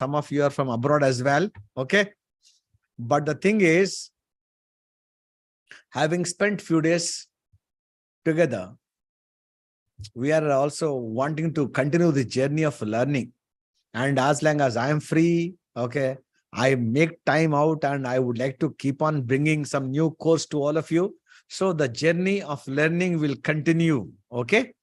Some of you are from abroad as well. Okay. But the thing is, having spent few days together, we are also wanting to continue the journey of learning. And as long as I am free, okay, I make time out and I would like to keep on bringing some new course to all of you. So the journey of learning will continue. Okay.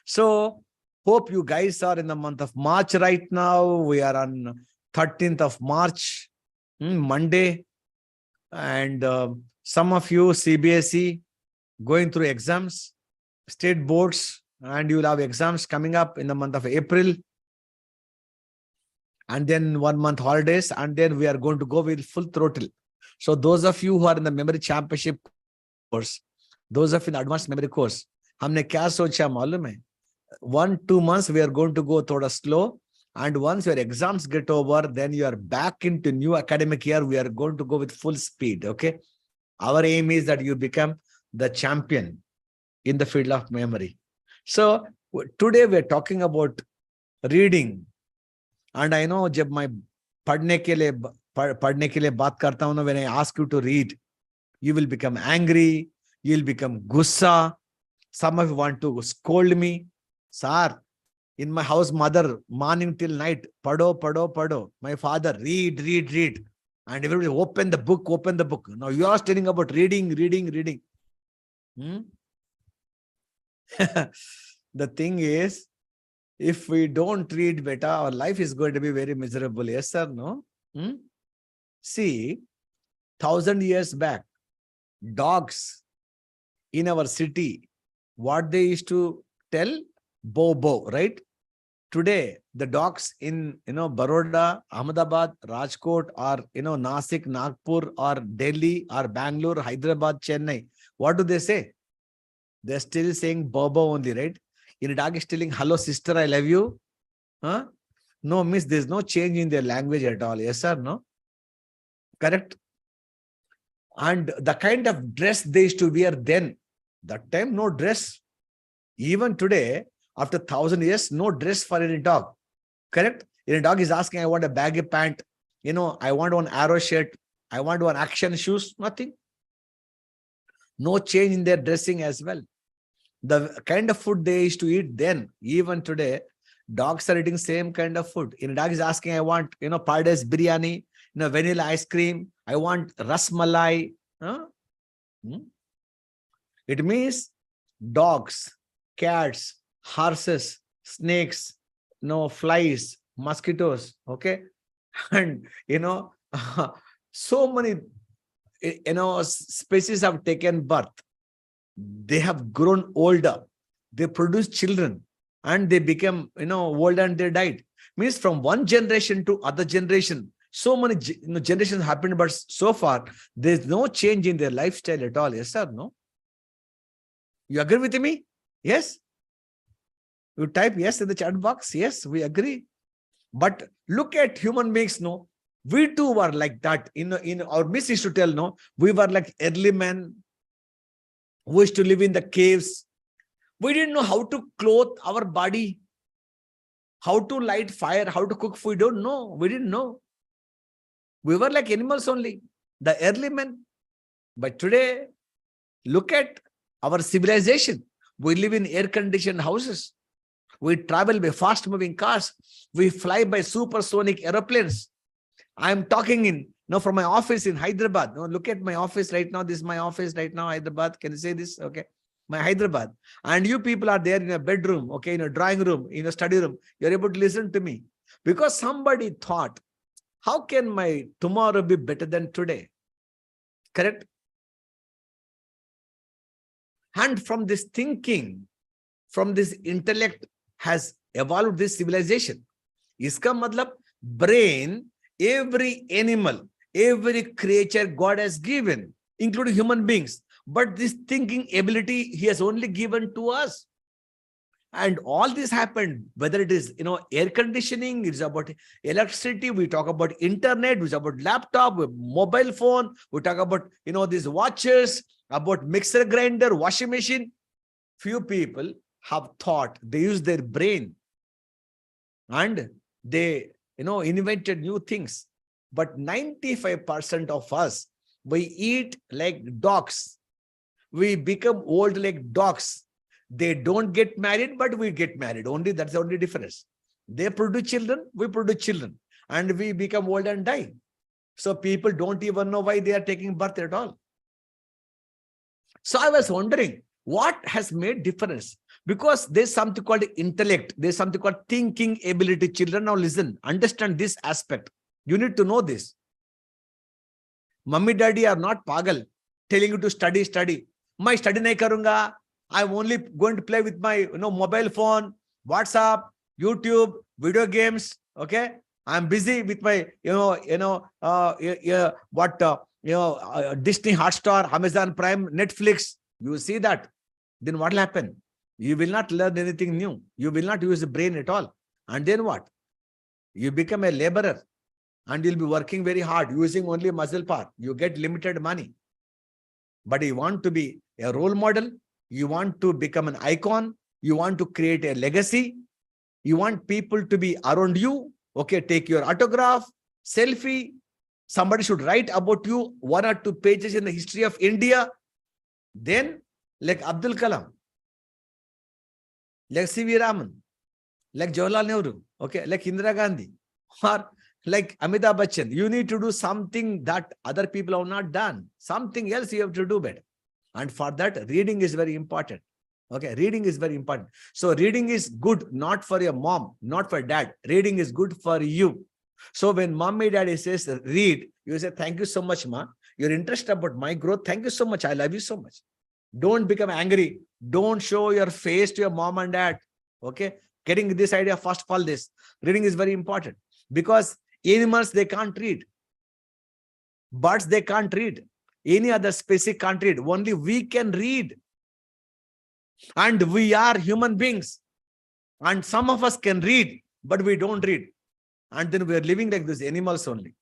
So hope you guys are in the month of March right now. We are on 13th of March, Monday. And some of you CBSE going through exams, state boards, and you will have exams coming up in the month of April. And then 1 month holidays, and then we are going to go with full throttle. So those of you who are in the memory championship course, those of you in the advanced memory course, हमने क्या सोचा मालूम है? 1-2 months we are going to go थोड़ा slow, and once your exams get over, then you are back into new academic year. We are going to go with full speed. Okay, our aim is that you become the champion in the field of memory. So today we are talking about reading. And I know जब मैं पढ़ने के लिए बात करता हूं ना, when I ask you to read, you will become angry, you will become gussa. Some of you want to scold me. Sir, in my house, mother, morning till night, pado. My father, read. And everybody open the book. Now you are telling about reading. The thing is, if we don't read better, our life is going to be very miserable. Yes, sir, no? See, 1,000 years back, dogs in our city, what they used to tell? Bo, right? Today, the dogs in, Baroda, Ahmedabad, Rajkot, or, Nasik, Nagpur, or Delhi, or Bangalore, Hyderabad, Chennai, what do they say? They're still saying Bobo only, right? In a dog is telling, hello, sister, I love you. Huh? No, miss, there's no change in their language at all. Yes, sir, no? Correct? And the kind of dress they used to wear then, that time, no dress. Even today, after 1,000 years, no dress for any dog. Correct? Any dog is asking, I want a baggy pant. I want one arrow shirt. I want one action shoes. Nothing. No change in their dressing as well. The kind of food they used to eat then, even today, dogs are eating same kind of food. In a dog is asking, I want, Pardes biryani, vanilla ice cream. I want ras malai. Huh? It means dogs, cats, horses, snakes, flies, mosquitoes. Okay. And, so many, species have taken birth. They have grown older, they produce children, and they become, old and they died. Means from one generation to other generation, so many generations happened, but so far, there's no change in their lifestyle at all. Yes or no? You agree with me? Yes? You type yes in the chat box. Yes, we agree. But look at human beings, no? We too were like that. In our miss used to tell, no? We were like early men. We used to live in the caves. We didn't know how to clothe our body, how to light fire, how to cook food. We don't know. We didn't know. We were like animals only, the early men. But today, look at our civilization. We live in air-conditioned houses. We travel by fast-moving cars. We fly by supersonic aeroplanes. I'm talking from my office in Hyderabad. No, look at my office right now. This is my office right now, Hyderabad. Can you say this? Okay. My Hyderabad. And you people are there in a bedroom, okay, in a drawing room, in a study room. You're able to listen to me. Because somebody thought, how can my tomorrow be better than today? Correct? And from this thinking, from this intellect has evolved this civilization. Iska matlab, brain, every animal, every creature God has given, including human beings. But this thinking ability He has only given to us. And all this happened, whether it is, air conditioning, it's about electricity, we talk about internet, it's about laptop, mobile phone, we talk about, these watches, about mixer grinder, washing machine. Few people have thought, they use their brain and they invented new things. But 95% of us, we eat like dogs. We become old like dogs. They don't get married, but we get married. Only that's the only difference. They produce children, we produce children, and we become old and die. So people don't even know why they are taking birth at all. So I was wondering, what has made difference? Because there's something called intellect. There's something called thinking ability. Children, now listen, understand this aspect. You need to know this. Mummy, daddy are not pagal, telling you to study. My study nahi karunga. I'm only going to play with my mobile phone, WhatsApp, YouTube, video games. Okay, I'm busy with my Disney Hotstar, Amazon Prime, Netflix. You see that? Then what will happen? You will not learn anything new. You will not use the brain at all. And then what? You become a laborer and you'll be working very hard, using only muscle power. You get limited money. But you want to be a role model. You want to become an icon. You want to create a legacy. You want people to be around you. Okay, take your autograph, selfie. Somebody should write about you 1 or 2 pages in the history of India. Then, like Abdul Kalam, like C.V. Raman, like Jawaharlal Nehru, okay, like Indira Gandhi, or like Amitabh Bachchan. You need to do something that other people have not done. Something else you have to do better. And for that, reading is very important. Okay, reading is very important. So reading is good, not for your mom, not for dad. Reading is good for you. So when mommy, daddy says read, you say, thank you so much, ma. You're interested about my growth. Thank you so much. I love you so much. Don't become angry. Don't show your face to your mom and dad. Okay, getting this idea, first of all, this reading is very important, because animals, they can't read. Birds, they can't read. Any other species can't read. Only we can read. And we are human beings. And some of us can read, but we don't read. And then we are living like these animals only.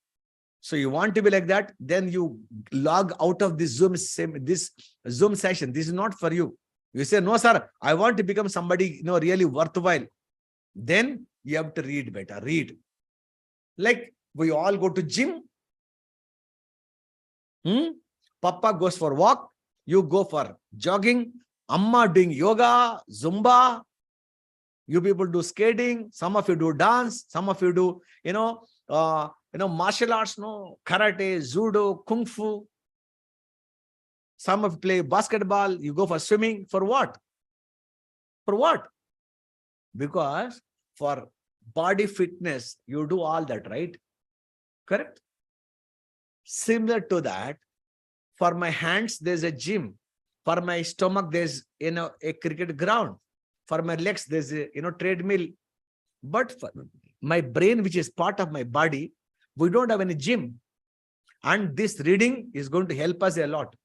So you want to be like that, then you log out of this Zoom session. This is not for you. You say, no, sir, I want to become somebody really worthwhile. Then you have to read better. Read. Like we all go to gym. Papa goes for walk. You go for jogging. Amma doing yoga, Zumba. You people do skating. Some of you do dance. Some of you do, martial arts, karate, judo, kung fu. Some of you play basketball. You go for swimming. For what? For what? Because for body fitness, you do all that, right? Correct? Similar to that, for my hands, there's a gym. For my stomach, there's a cricket ground. For my legs, there's a treadmill. But for my brain, which is part of my body, we don't have any gym. And this reading is going to help us a lot.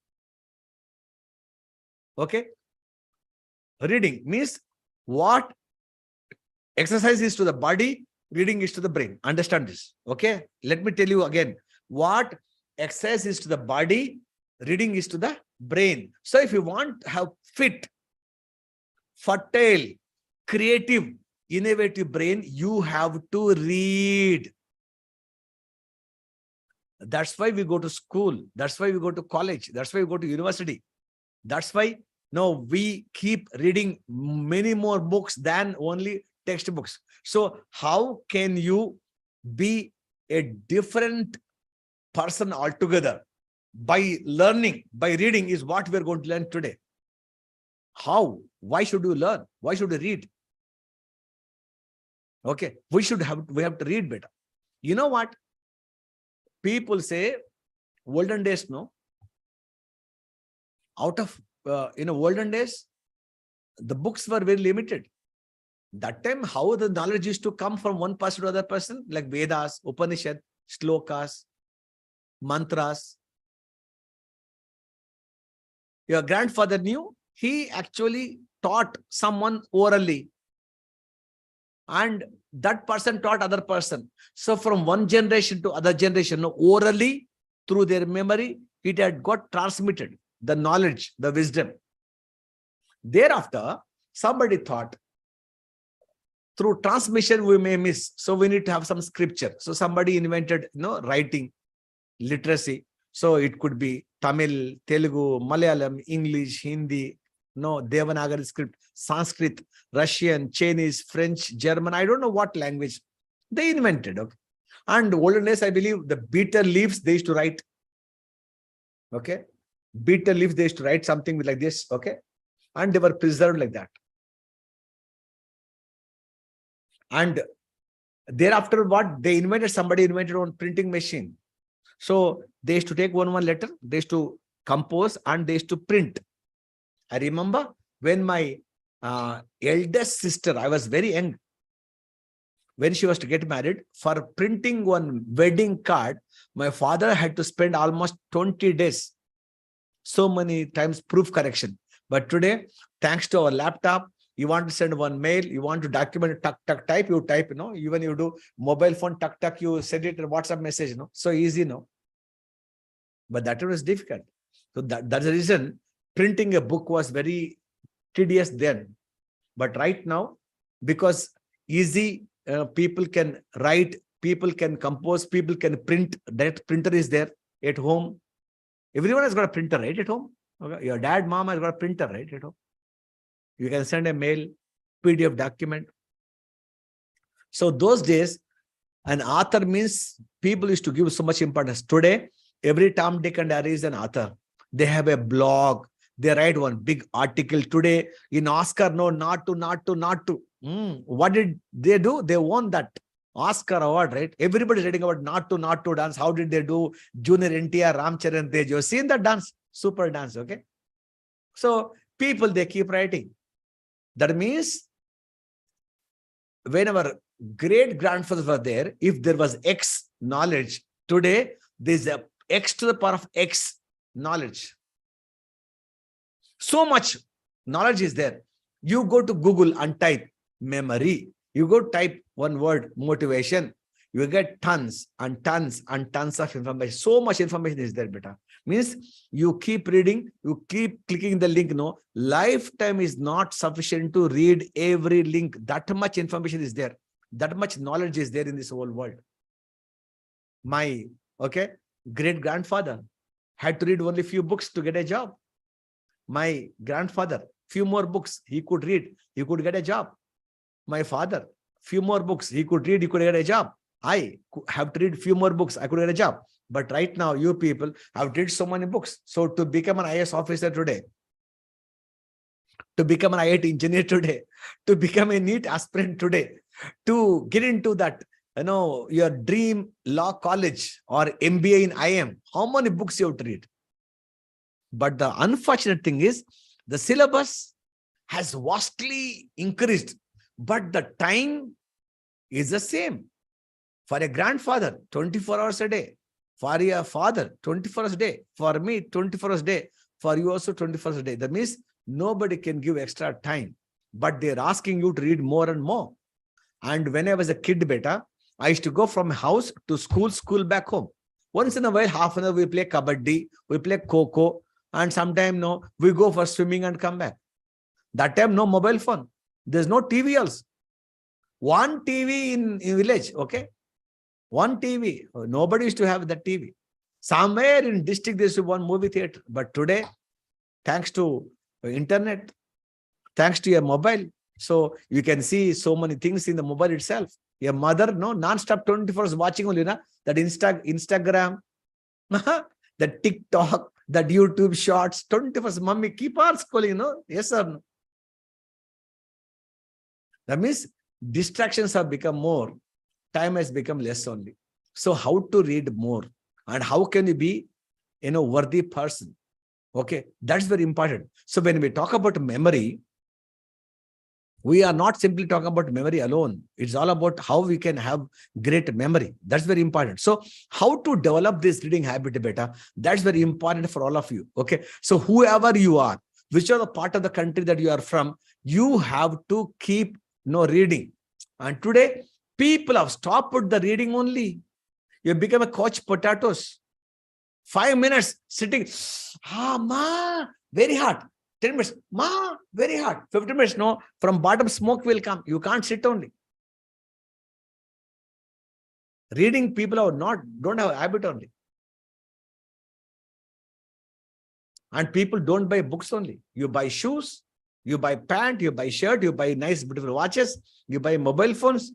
Okay? Reading means what exercise is to the body, reading is to the brain. Understand this. Okay? Let me tell you again. What exercise is to the body, reading is to the brain. So if you want to have fit, fertile, creative, innovative brain, you have to read. That's why we go to school. That's why we go to college. That's why we go to university. That's why we keep reading many more books than only textbooks. So how can you be a different person altogether? By learning, by reading is what we're going to learn today. How? Why should you learn? Why should you read? Okay, we have to read better. You know what? People say, olden days, out of, olden days, the books were very limited. That time, how the knowledge used to come from one person to other person, like Vedas, Upanishad, Shlokas, mantras. Your grandfather knew, he actually taught someone orally. And that person taught other person. So from one generation to other generation, orally, through their memory, it had got transmitted, the knowledge, the wisdom. Thereafter, somebody thought, through transmission we may miss. So we need to have some scripture. So somebody invented, writing, literacy. So it could be Tamil, Telugu, Malayalam, English, Hindi, Devanagari script, Sanskrit, Russian, Chinese, French, German. I don't know what language they invented. Okay. And olden days, I believe the bitter leaves they used to write. Okay. Bitter leaves they used to write something like this. Okay. And they were preserved like that. And thereafter, what they invented, somebody invented one printing machine. So they used to take one letter, they used to compose, and they used to print. I remember when my eldest sister, I was very young, when she was to get married, for printing one wedding card, my father had to spend almost 20 days. So many times proof correction. But today, thanks to our laptop, you want to send one mail, you want to document, type, you type, even you do mobile phone, you send it a WhatsApp message, so easy, But that was difficult. So that's the reason printing a book was very tedious then. But right now, because easy, people can write, people can compose, people can print. That printer is there at home. Everyone has got a printer, right, at home. Okay. Your dad, mom has got a printer, right, at home. You can send a mail, PDF document. So those days, an author means people used to give so much importance. Today, every Tom, Dick, and Harry is an author. They have a blog. They write one big article. Today in Oscar, no, not to. What did they do? They won that Oscar award, right? Everybody's writing about not to dance. How did they do? Junior NTR, Ramcharan Tej. You've seen that dance? Super dance, okay? So people, they keep writing. That means when our great grandfathers were there, if there was X knowledge, today there's a X to the power of X knowledge. So much knowledge is there. You go to Google and type memory. You go type one word, motivation. You get tons and tons and tons of information. So much information is there, beta. Means you keep reading, you keep clicking the link. No, lifetime is not sufficient to read every link. That much information is there. That much knowledge is there in this whole world. My, great grandfather had to read only few books to get a job. My grandfather, few more books he could read, he could get a job. My father, few more books he could read, he could get a job. I have to read few more books, I could get a job. But right now, you people have read so many books. So to become an IAS officer today, to become an IIT engineer today, to become a NEET aspirant today, to get into that, your dream law college or MBA in IM, how many books you have to read? But the unfortunate thing is, the syllabus has vastly increased, but the time is the same. For a grandfather, 24 hours a day. For your father, 24 hours a day. For me, 24 hours a day. For you also, 24 hours a day. That means nobody can give extra time. But they're asking you to read more and more. And when I was a kid, beta, I used to go from house to school back home. Once in a while, half an hour, we play kabaddi, we play kho-kho, and sometime, we go for swimming and come back. That time, no mobile phone. There's no TV also. One TV in village, okay? One TV. Nobody used to have that TV. Somewhere in district, there used to be one movie theater. But today, thanks to internet, thanks to your mobile, so you can see so many things in the mobile itself. Your mother, non-stop 24 hours watching only, that Instagram, the TikTok, that YouTube shorts, 24 hours, mommy, keep on scrolling, yes or no? That means distractions have become more. Time has become less only. So how to read more? And how can you be, worthy person? Okay, that's very important. So when we talk about memory, we are not simply talking about memory alone. It's all about how we can have great memory. That's very important. So how to develop this reading habit, beta, that's very important for all of you. Okay, so whoever you are, whichever part of the country that you are from, you have to keep reading. And today, people have stopped the reading only. You become a couch potatoes. 5 minutes sitting, ma, very hot. 10 minutes, ma, very hot. 15 minutes, from bottom smoke will come. You can't sit only. Reading people don't have a habit only. And people don't buy books only. You buy shoes, you buy pant, you buy shirt, you buy nice, beautiful watches, you buy mobile phones,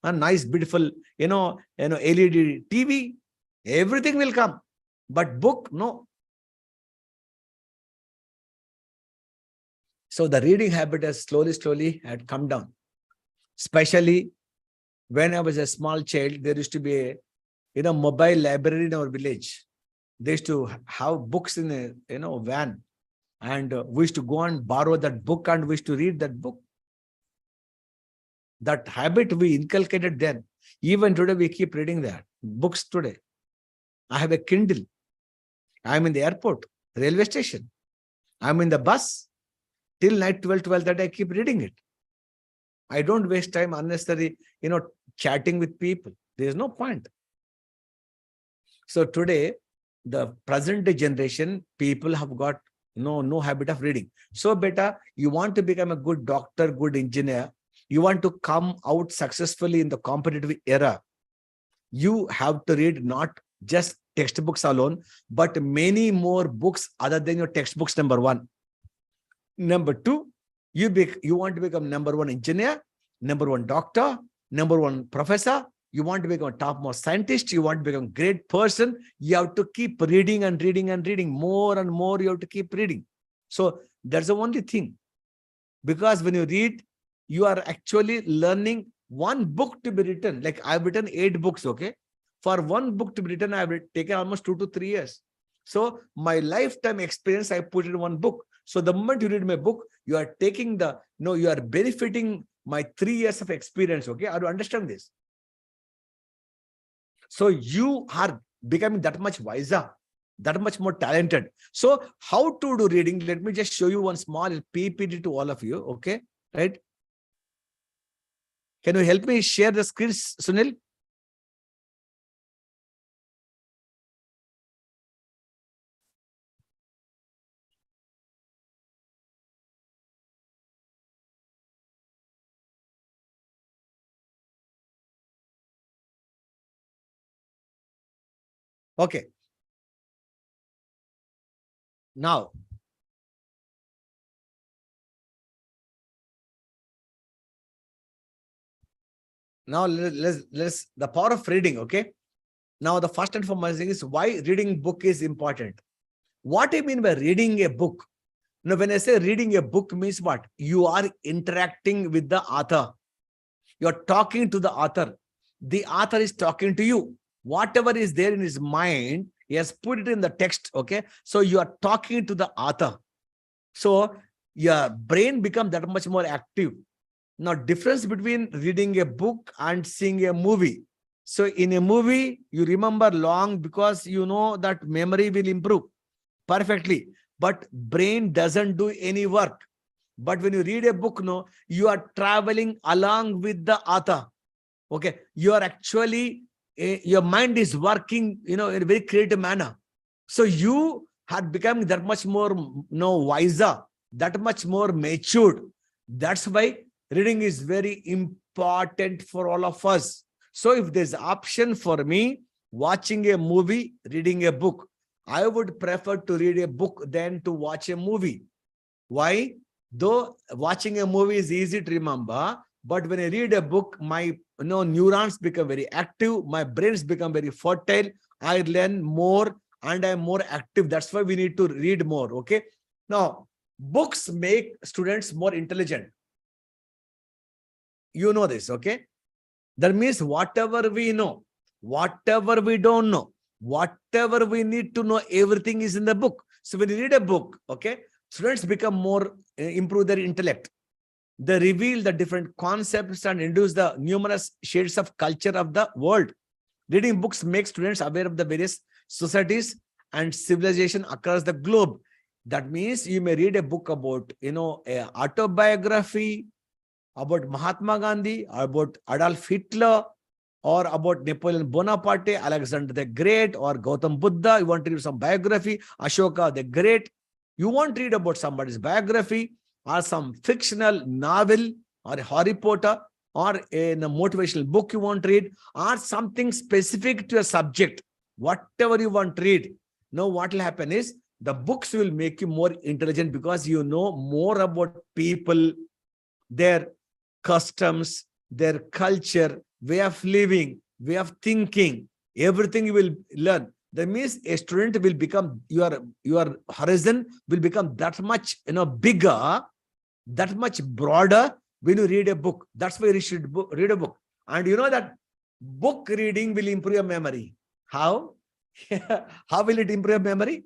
and nice, beautiful, LED TV. Everything will come. But book, no. So the reading habit has slowly had come down. Especially when I was a small child, there used to be a mobile library in our village. They used to have books in a van, and we used to go and borrow that book, and we used to read that book. That habit we inculcated then. Even today we keep reading that books today. I have a Kindle. I'm in the airport, railway station. I'm in the bus till night 12:30. I keep reading it. I don't waste time unnecessary, chatting with people. There is no point. So today, the present day generation, people have got no habit of reading. So beta, you want to become a good doctor, good engineer, you want to come out successfully in the competitive era, you have to read not just textbooks alone, but many more books other than your textbooks, number one. Number two, you want to become number one engineer, number one doctor, number one professor. You want to become a topmost scientist. You want to become a great person. You have to keep reading and reading and reading more and more. You have to keep reading. So that's the only thing. Because when you read, you are actually learning one book to be written. Like I've written 8 books, okay? For one book to be written, I've taken almost 2 to 3 years. So my lifetime experience, I put in one book. So the moment you read my book, you are taking you are benefiting my 3 years of experience, okay? I do understand this. So you are becoming that much wiser, that much more talented. So how to do reading? Let me just show you one small PPT to all of you, okay? Right? Can you help me share the screen, Sunil? Okay. Now, let's the power of reading, okay? Now, the first and foremost thing is why reading book is important. What I mean by reading a book? Now, when I say reading a book means what? You are interacting with the author. You're talking to the author. The author is talking to you. Whatever is there in his mind, he has put it in the text, okay? So you are talking to the author. So your brain becomes that much more active. Now, difference between reading a book and seeing a movie. So in a movie, you remember long because you know that memory will improve perfectly. But brain doesn't do any work. But when you read a book, no, you are traveling along with the author. Okay, you are actually, your mind is working, in a very creative manner. So you are becoming that much more, wiser, that much more matured. That's why reading is very important for all of us. So if there's option for me, watching a movie, reading a book, I would prefer to read a book than to watch a movie. Why? Though watching a movie is easy to remember, but when I read a book, my neurons become very active, my brains become very fertile, I learn more and I'm more active. That's why we need to read more, okay? Now, books make students more intelligent. You know this, okay? That means whatever we know, whatever we don't know, whatever we need to know, everything is in the book. So when you read a book, okay, students become more, improve their intellect. They reveal the different concepts and introduce the numerous shades of culture of the world. Reading books makes students aware of the various societies and civilization across the globe. That means you may read a book about, an autobiography about Mahatma Gandhi, about Adolf Hitler, or about Napoleon Bonaparte, Alexander the Great, or Gautam Buddha. You want to read some biography, Ashoka the Great. You want to read about somebody's biography or some fictional novel or Harry Potter. or in a motivational book you want to read, or something specific to a subject, whatever you want to read. Now what will happen is the books will make you more intelligent because you know more about people, their customs, their culture, way of living, way of thinking, everything you will learn. That means a student will become, your horizon will become that much bigger, that much broader when you read a book. That's why you should read a book. And you know that book reading will improve your memory. How? How will it improve memory?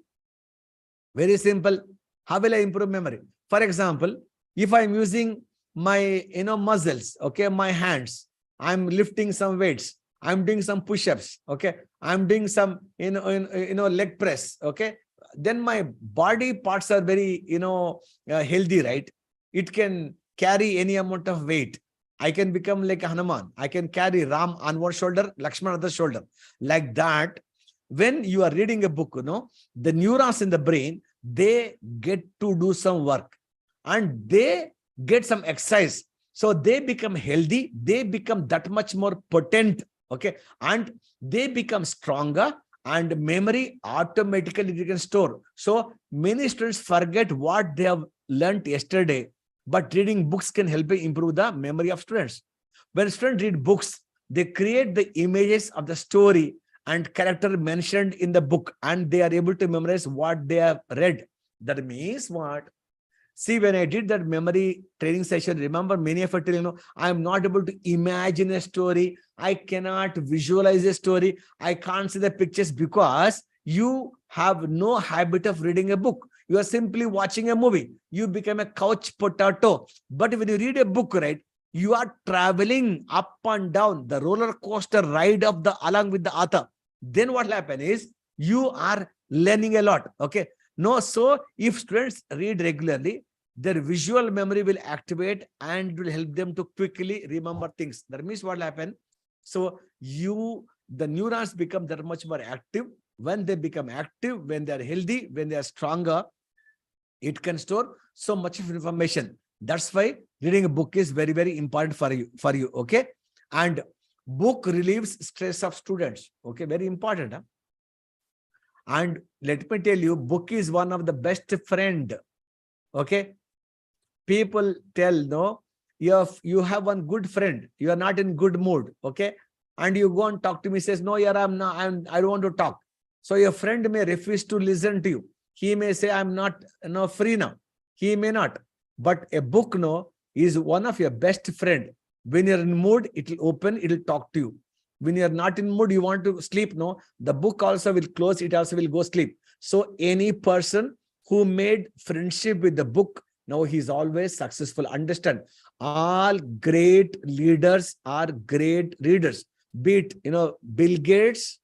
Very simple. How will I improve memory? For example, if I'm using my muscles, okay, my hands, I'm lifting some weights, I'm doing some push-ups, okay, I'm doing some leg press, okay, then my body parts are very healthy, right? It can carry any amount of weight. I can become like Hanuman. I can carry Ram on one shoulder, Lakshman on the shoulder. Like that, when you are reading a book, the neurons in the brain, they get to do some work and they get some exercise. So they become healthy. They become that much more potent. Okay. And they become stronger, and memory automatically they can store. So many students forget what they have learned yesterday, but reading books can help improve the memory of students. When students read books, they create the images of the story and character mentioned in the book, and they are able to memorize what they have read. That means what? See, when I did that memory training session, remember many of you I am not able to imagine a story. I cannot visualize a story. I can't see the pictures because you have no habit of reading a book. You are simply watching a movie. You become a couch potato. But when you read a book, right, you are traveling up and down the roller coaster ride of along with the author. Then what will happen is you are learning a lot. Okay. No, so if students read regularly, their visual memory will activate and will help them to quickly remember things. That means what will happen? So the neurons become that much more active. When they become active, when they are healthy, when they are stronger, it can store so much of information. That's why reading a book is very, very important for you. Okay. And book relieves stress of students. Okay. Very important. Huh? And let me tell you, book is one of the best friend. Okay. People tell, no, you have one good friend. You are not in good mood. Okay. And you go and talk to me, says, no, yeah, I don't want to talk. So your friend may refuse to listen to you. He may say, I'm not free now. He may not. But a book, is one of your best friend. When you're in mood, it will open, it will talk to you. When you're not in mood, you want to sleep, the book also will close, it also will go sleep. So any person who made friendship with the book, now he's always successful. Understand, all great leaders are great readers. Be it, Bill Gates,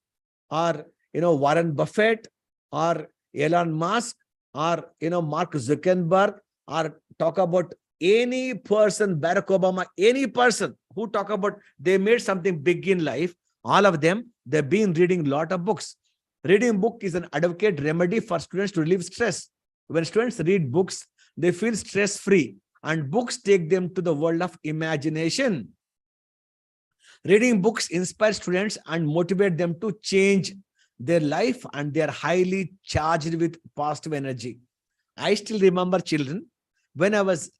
or, Warren Buffett, or Elon Musk, or, Mark Zuckerberg, or talk about any person, Barack Obama, any person who talk about they made something big in life, all of them, they've been reading a lot of books. Reading book is an advocate remedy for students to relieve stress. When students read books, they feel stress-free, and books take them to the world of imagination. Reading books inspire students and motivate them to change their life, and they are highly charged with positive energy. I still remember children when I was,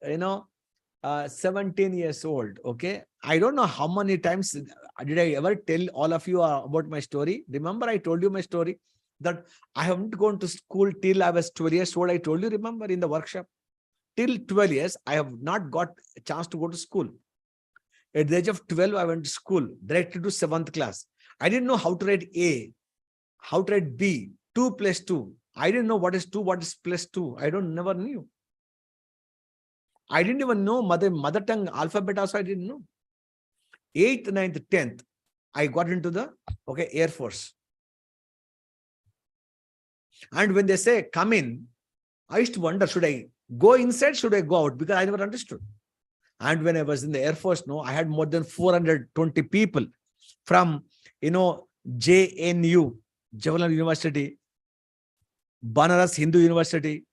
17 years old. Okay. I don't know how many times did I ever tell all of you about my story. Remember, I told you my story that I haven't gone to school till I was 12 years old. I told you, remember, in the workshop. Till 12 years, I have not got a chance to go to school. At the age of 12, I went to school, directly to 7th class. I didn't know how to write A, how to write B, 2 plus 2. I didn't know what is 2, what is plus 2. Never knew. I didn't even know mother tongue alphabet also I didn't know. 8th, 9th, 10th, I got into the Air Force. And when they say come in, I used to wonder, should I go inside, should I go out? Because I never understood. And when I was in the Air Force, I had more than 420 people from, JNU, Jawaharlal University, Banaras Hindu University,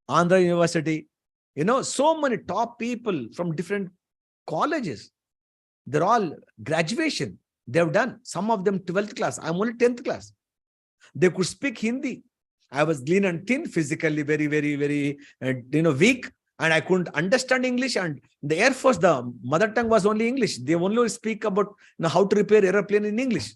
Andhra University, so many top people from different colleges. They're all graduation. They've done. Some of them 12th class. I'm only 10th class. They could speak Hindi. I was lean and thin, physically very, very, very, weak. And I couldn't understand English. And the Air Force, the mother tongue was only English. They only speak about how to repair airplane in English.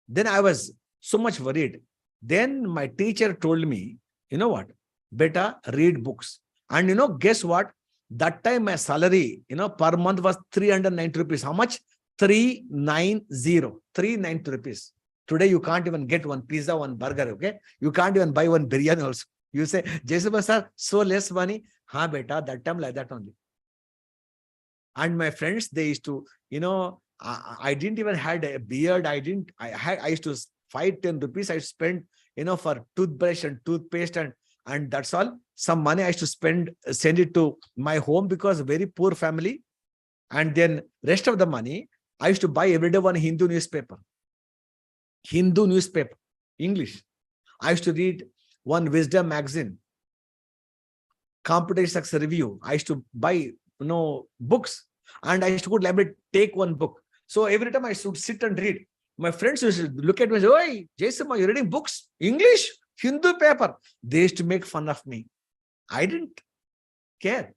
Then I was so much worried. Then my teacher told me, you know what? Better read books. And guess what? That time my salary, per month was 390 rupees. How much? 390 rupees. Today you can't even get one pizza, one burger, okay? You can't even buy one biryani also. You say, Jayasimha sir, so less money. Ha beta, that time like that only. And my friends, they used to, I didn't even had a beard. I used to 5-10 rupees I spent, for toothbrush and toothpaste and that's all. Some money I used to send it to my home because very poor family. And then rest of the money, I used to buy every day one Hindu newspaper, English. I used to read one Wisdom magazine, Competition Success Review. I used to buy, books, and I used to go to the library, take one book. So every time I should sit and read, my friends used to look at me and say, "Oi, Jayasimha, you're reading books, English, Hindu paper." They used to make fun of me. I didn't care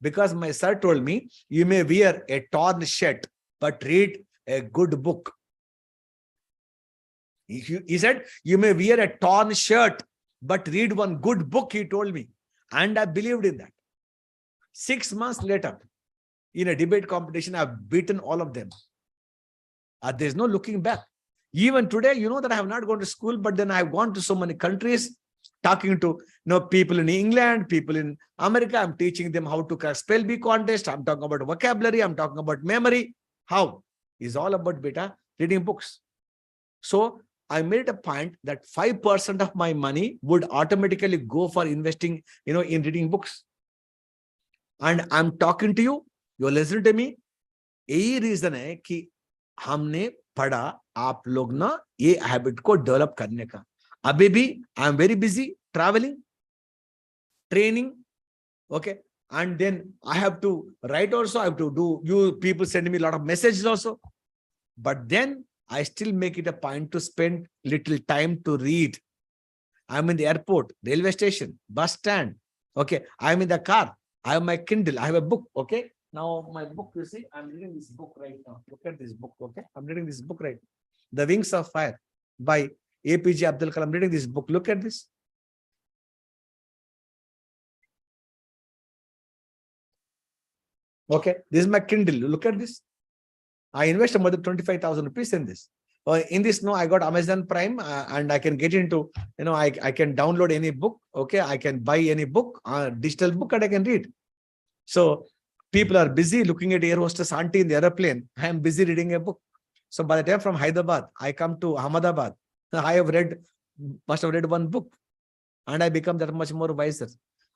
because my sir told me, you may wear a torn shirt, but read a good book. He said, you may wear a torn shirt, but read one good book, he told me. And I believed in that. 6 months later, in a debate competition, I've beaten all of them. There's no looking back. Even today, that I have not gone to school, but then I've gone to so many countries, talking to people in England, people in America. I'm teaching them how to crack spell bee contest. I'm talking about vocabulary. I'm talking about memory. How? It's all about reading books. So I made a point that 5% of my money would automatically go for investing, in reading books. And I'm talking to you. You're listening to me. यही reason है कि हमने पढ़ा आप लोग ना ये habit को डेवलप करने का. अभी भी I am very busy travelling, training, okay, and then I have to write also. I have to do, you people send me a lot of messages also, but then I still make it a point to spend little time to read. I'm in the airport, railway station, bus stand, okay, I'm in the car, I have my Kindle, I have a book, okay. Now my book, you see, I'm reading this book right now. Look at this book, okay. I'm reading this book right now. The Wings of Fire by APJ Abdul Kalam. I'm reading this book. Look at this. Okay, this is my Kindle. Look at this. I invested more than 25,000 rupees in this. In this, I got Amazon Prime and I can get into, I can download any book. Okay, I can buy any book, digital book, and I can read. So people are busy looking at air hostess auntie in the airplane. I am busy reading a book. So by the time from Hyderabad, I come to Ahmedabad, I must have read one book, and I become that much more wiser.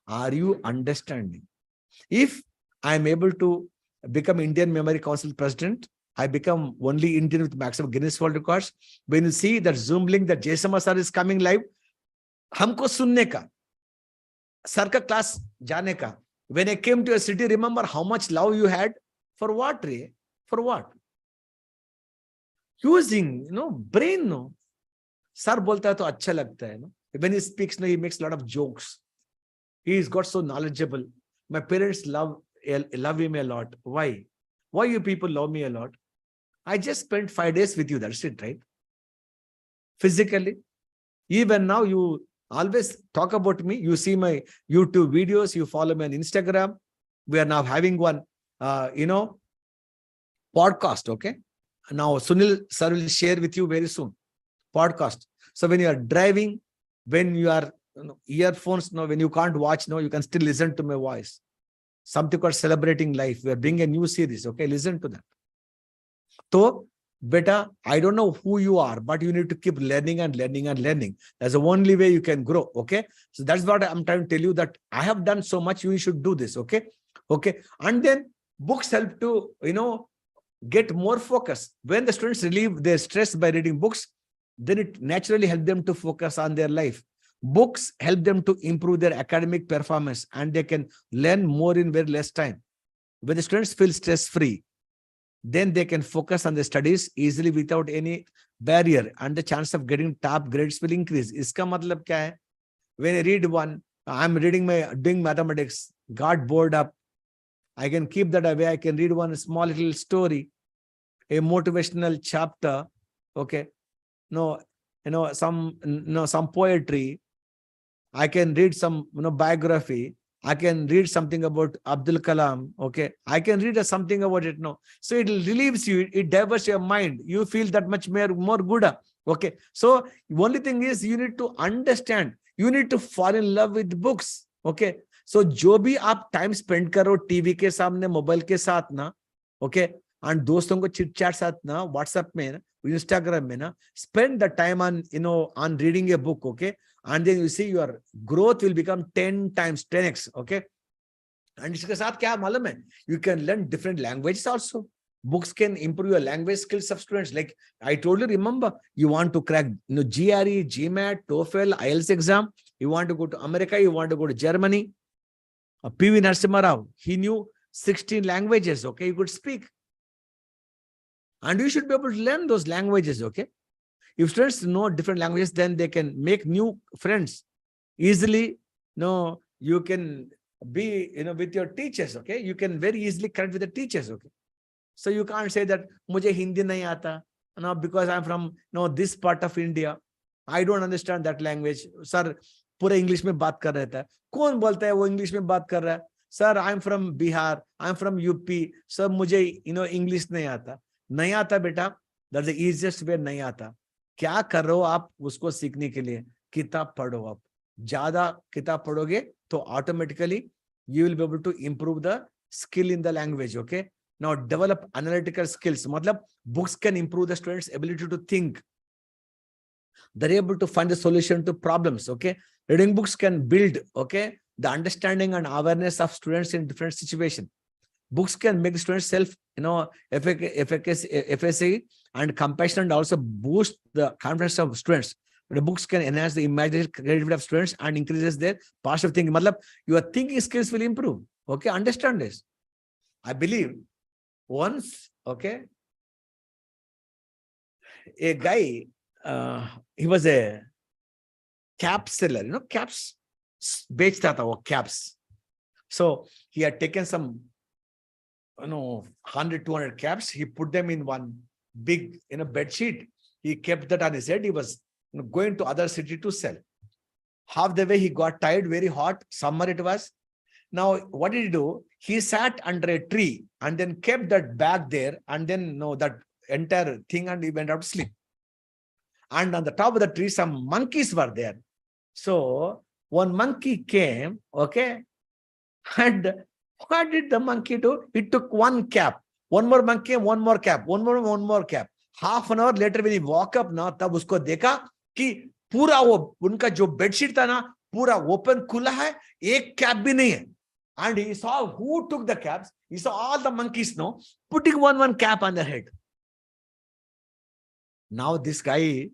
Are you understanding? If I am able to become Indian Memory Council President, I become only Indian with maximum Guinness World Records. When you see that Zoom link that Jayasimha sir is coming live, हमको सुनने का, sir का class जाने का. When I came to a city, remember how much love you had? For what, Ray? For what? Using, brain, no. Sir बोलता है तो अच्छा लगता है, no. When he speaks, he makes a lot of jokes. He's got so knowledgeable. My parents love him a lot. Why? Why you people love me a lot? I just spent 5 days with you. That's it, right? Physically. Even now, you always talk about me. You see my YouTube videos. You follow me on Instagram. We are now having one, podcast. Okay. Now, Sunil sir will share with you very soon. Podcast. So when you are driving, when you are earphones, when you can't watch, you can still listen to my voice. Something called Celebrating Life. We are bringing a new series. Okay, listen to that. So, beta, I don't know who you are, but you need to keep learning and learning and learning. That's the only way you can grow. Okay. So that's what I'm trying to tell you, that I have done so much. You should do this. Okay. Okay. And then books help to, get more focus. When the students relieve their stress by reading books, then it naturally helps them to focus on their life. Books help them to improve their academic performance, and they can learn more in very less time. When the students feel stress-free, then they can focus on the studies easily without any barrier, and the chance of getting top grades will increase. Iska matlab kya hai? When I read one, I'm doing mathematics, got bored up, I can keep that away. I can read one small little story, a motivational chapter, okay? No, some poetry. I can read some, biography. I can read something about Abdul Kalam. Okay. I can read something about it. No. So it relieves you. It diverts your mind. You feel that much more good. Okay. So only thing is you need to understand. You need to fall in love with books. Okay. So जो भी आप time spend करो TV के सामने, mobile के साथ ना, okay, and दोस्तों को चिट चैट साथ ना, WhatsApp में ना, Instagram में ना, spend the time on, on reading a book. Okay. And then you see your growth will become 10 times, 10x. Okay. And इसके साथ क्या मालूम है? You can learn different languages also. Books can improve your language skills of students. Like I told you, remember, you want to crack, GRE, GMAT, TOEFL, IELTS exam. You want to go to America. You want to go to Germany. P.V. Narasimha Rao, he knew 16 languages. Okay. He could speak. And you should be able to learn those languages. Okay. If students know different languages, then they can make new friends easily. No, you can be, with your teachers. Okay. You can very easily connect with the teachers. Okay. So you can't say that mujhe Hindi nahi aata. No, because I'm from this part of India. I don't understand that language. Sir, पूरा English में बात कर रहा था. कौन बोलता है वो इंग्लिश में बात कर रहा है? Sir, I am from Bihar, I am from UP. Sir, मुझे इंग्लिश नहीं आता. नहीं आता बेटा, दैट्स द इजीएस्ट वे. नहीं आता. क्या कर रहे हो आप उसको सीखने के लिए? किताब पढ़ो. आप ज्यादा किताब पढ़ोगे तो automatically you will be able to improve the skill in the language. Okay. Now develop analytical skills. मतलब books can improve the students ability to think. They're able to find a solution to problems. Okay. Reading books can build, okay, the understanding and awareness of students in different situations. Books can make students efficacy and compassion, and also boost the confidence of students. The books can enhance the imagination, creativity of students and increases their positive thinking. Matlab, your thinking skills will improve. Okay. Understand this. I believe once, okay, a guy, he was a cap seller, caps, बेचता था वो caps. So he had taken some, 100, 200 caps. He put them in one big, bed sheet. He kept that on his head. He was going to other city to sell. Half the way he got tired, very hot, summer it was. Now, what did he do? He sat under a tree and then kept that bag there, and then that entire thing, and he went out to sleep. And on the top of the tree, some monkeys were there. So one monkey came, okay, and what did the monkey do? He took one cap. One more monkey, one more cap, one more cap. Half an hour later, when he woke up, ना तब उसको देखा कि पूरा वो उनका जो bedsheet था ना पूरा ओपन खुला है, एक कैप भी नहीं है. And he saw who took the caps. He saw all the monkeys putting one cap on their head. Now this guy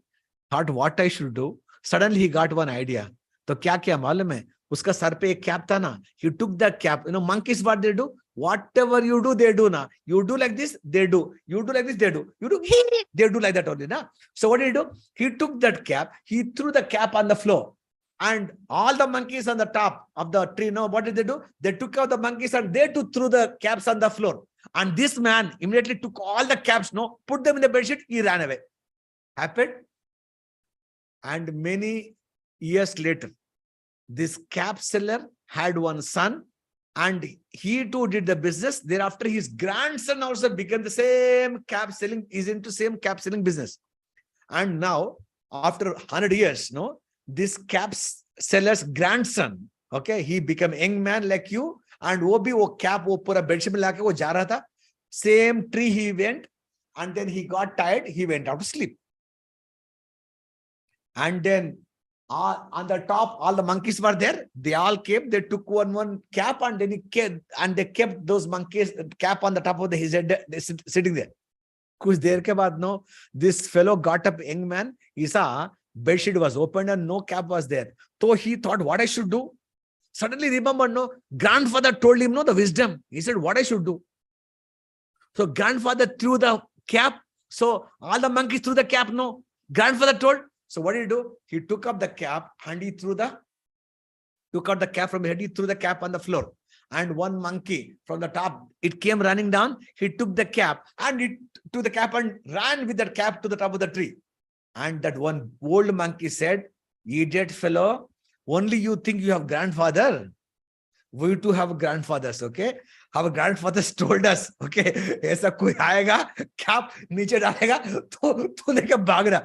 thought what I should do. Suddenly he got one idea. तो क्या किया मालूम है? उसका sir पे एक cap था ना. He took that cap. Monkeys, what they do? Whatever you do, they do now. You do like this, they do. You do like this, they do. You do, they do like that only. Na? So what did he do? He took that cap. He threw the cap on the floor. And all the monkeys on the top of the tree, what did they do? They took out the monkeys and they too threw the caps on the floor. And this man immediately took all the caps, put them in the bedsheet. He ran away. Happened. And many years later, this cap seller had one son, and he too did the business. Thereafter, his grandson also became the same cap selling, is into same cap selling business. And now, after 100 years, this cap seller's grandson, okay, he became a young man like you, and wo bhi wo cap wo pura bedsheet mein laake wo ja raha tha. Same tree he went, and then he got tired, he went out to sleep. And then on the top, all the monkeys were there. They all came. They took one cap, and then they kept those monkeys cap on the top of his head, sitting there. Kuch der ke baad, this fellow got up, young man. He saw bedsheet was opened and no cap was there. So he thought, what I should do? Suddenly remembered, grandfather told him, the wisdom. He said, what I should do? So grandfather threw the cap. So all the monkeys threw the cap. No, grandfather told. So what did he do? He took up the cap and he took out the cap from his head. He threw the cap on the floor. And one monkey from the top, it came running down. He took the cap and it took the cap and ran with that cap to the top of the tree. And that one old monkey said, idiot fellow, only you think you have grandfather. We too have grandfathers, okay? Our grandfathers told us, okay, ऐसा कोई आएगा, cap नीचे डालेगा, तो लेके भागना.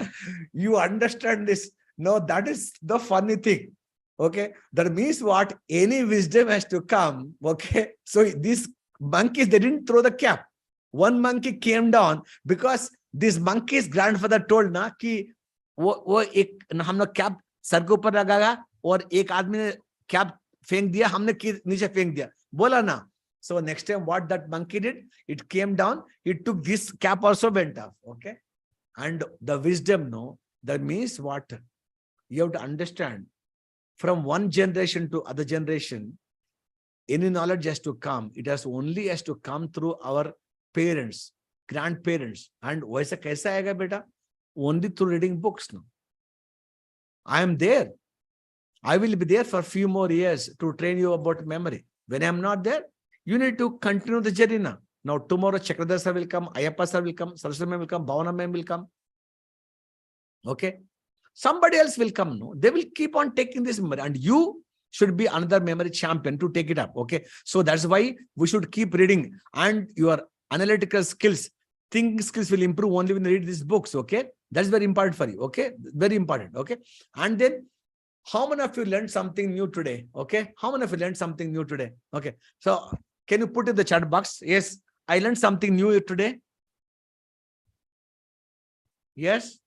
You understand this? No, that is the funny thing. Okay, that means what? Any wisdom has to come. Okay, so these monkeys, they didn't throw the cap. One monkey came down because this monkey's grandfather told ना कि वो एक हम लोग cap sir के ऊपर लगागा और एक आदमी ने कैप फेंक दिया, हमने नीचे फेंक दिया, बोला ना. So next time what that monkey did, it came down, it took this cap also went off. Okay, and the wisdom, no, that means what? You have to understand. From one generation to other generation, any knowledge has to come. It has to come through our parents, grandparents. And वैसा कैसा आएगा बेटा? Only through reading books. No, I am there. I will be there for a few more years to train you about memory. When I am not there, you need to continue the journey now. Now tomorrow Chakradhar sir will come, Ayappa sir will come, Saraswati ma'am will come, Bhavana ma'am will come. Okay. Somebody else will come. No, they will keep on taking this memory, and you should be another memory champion to take it up. Okay, so that's why we should keep reading, and your analytical skills, thinking skills will improve only when you read these books. Okay, that's very important for you. Okay, very important. Okay, and then how many of you learned something new today? Okay, how many of you learned something new today? Okay, so can you put in the chat box? Yes, I learned something new today. Yes.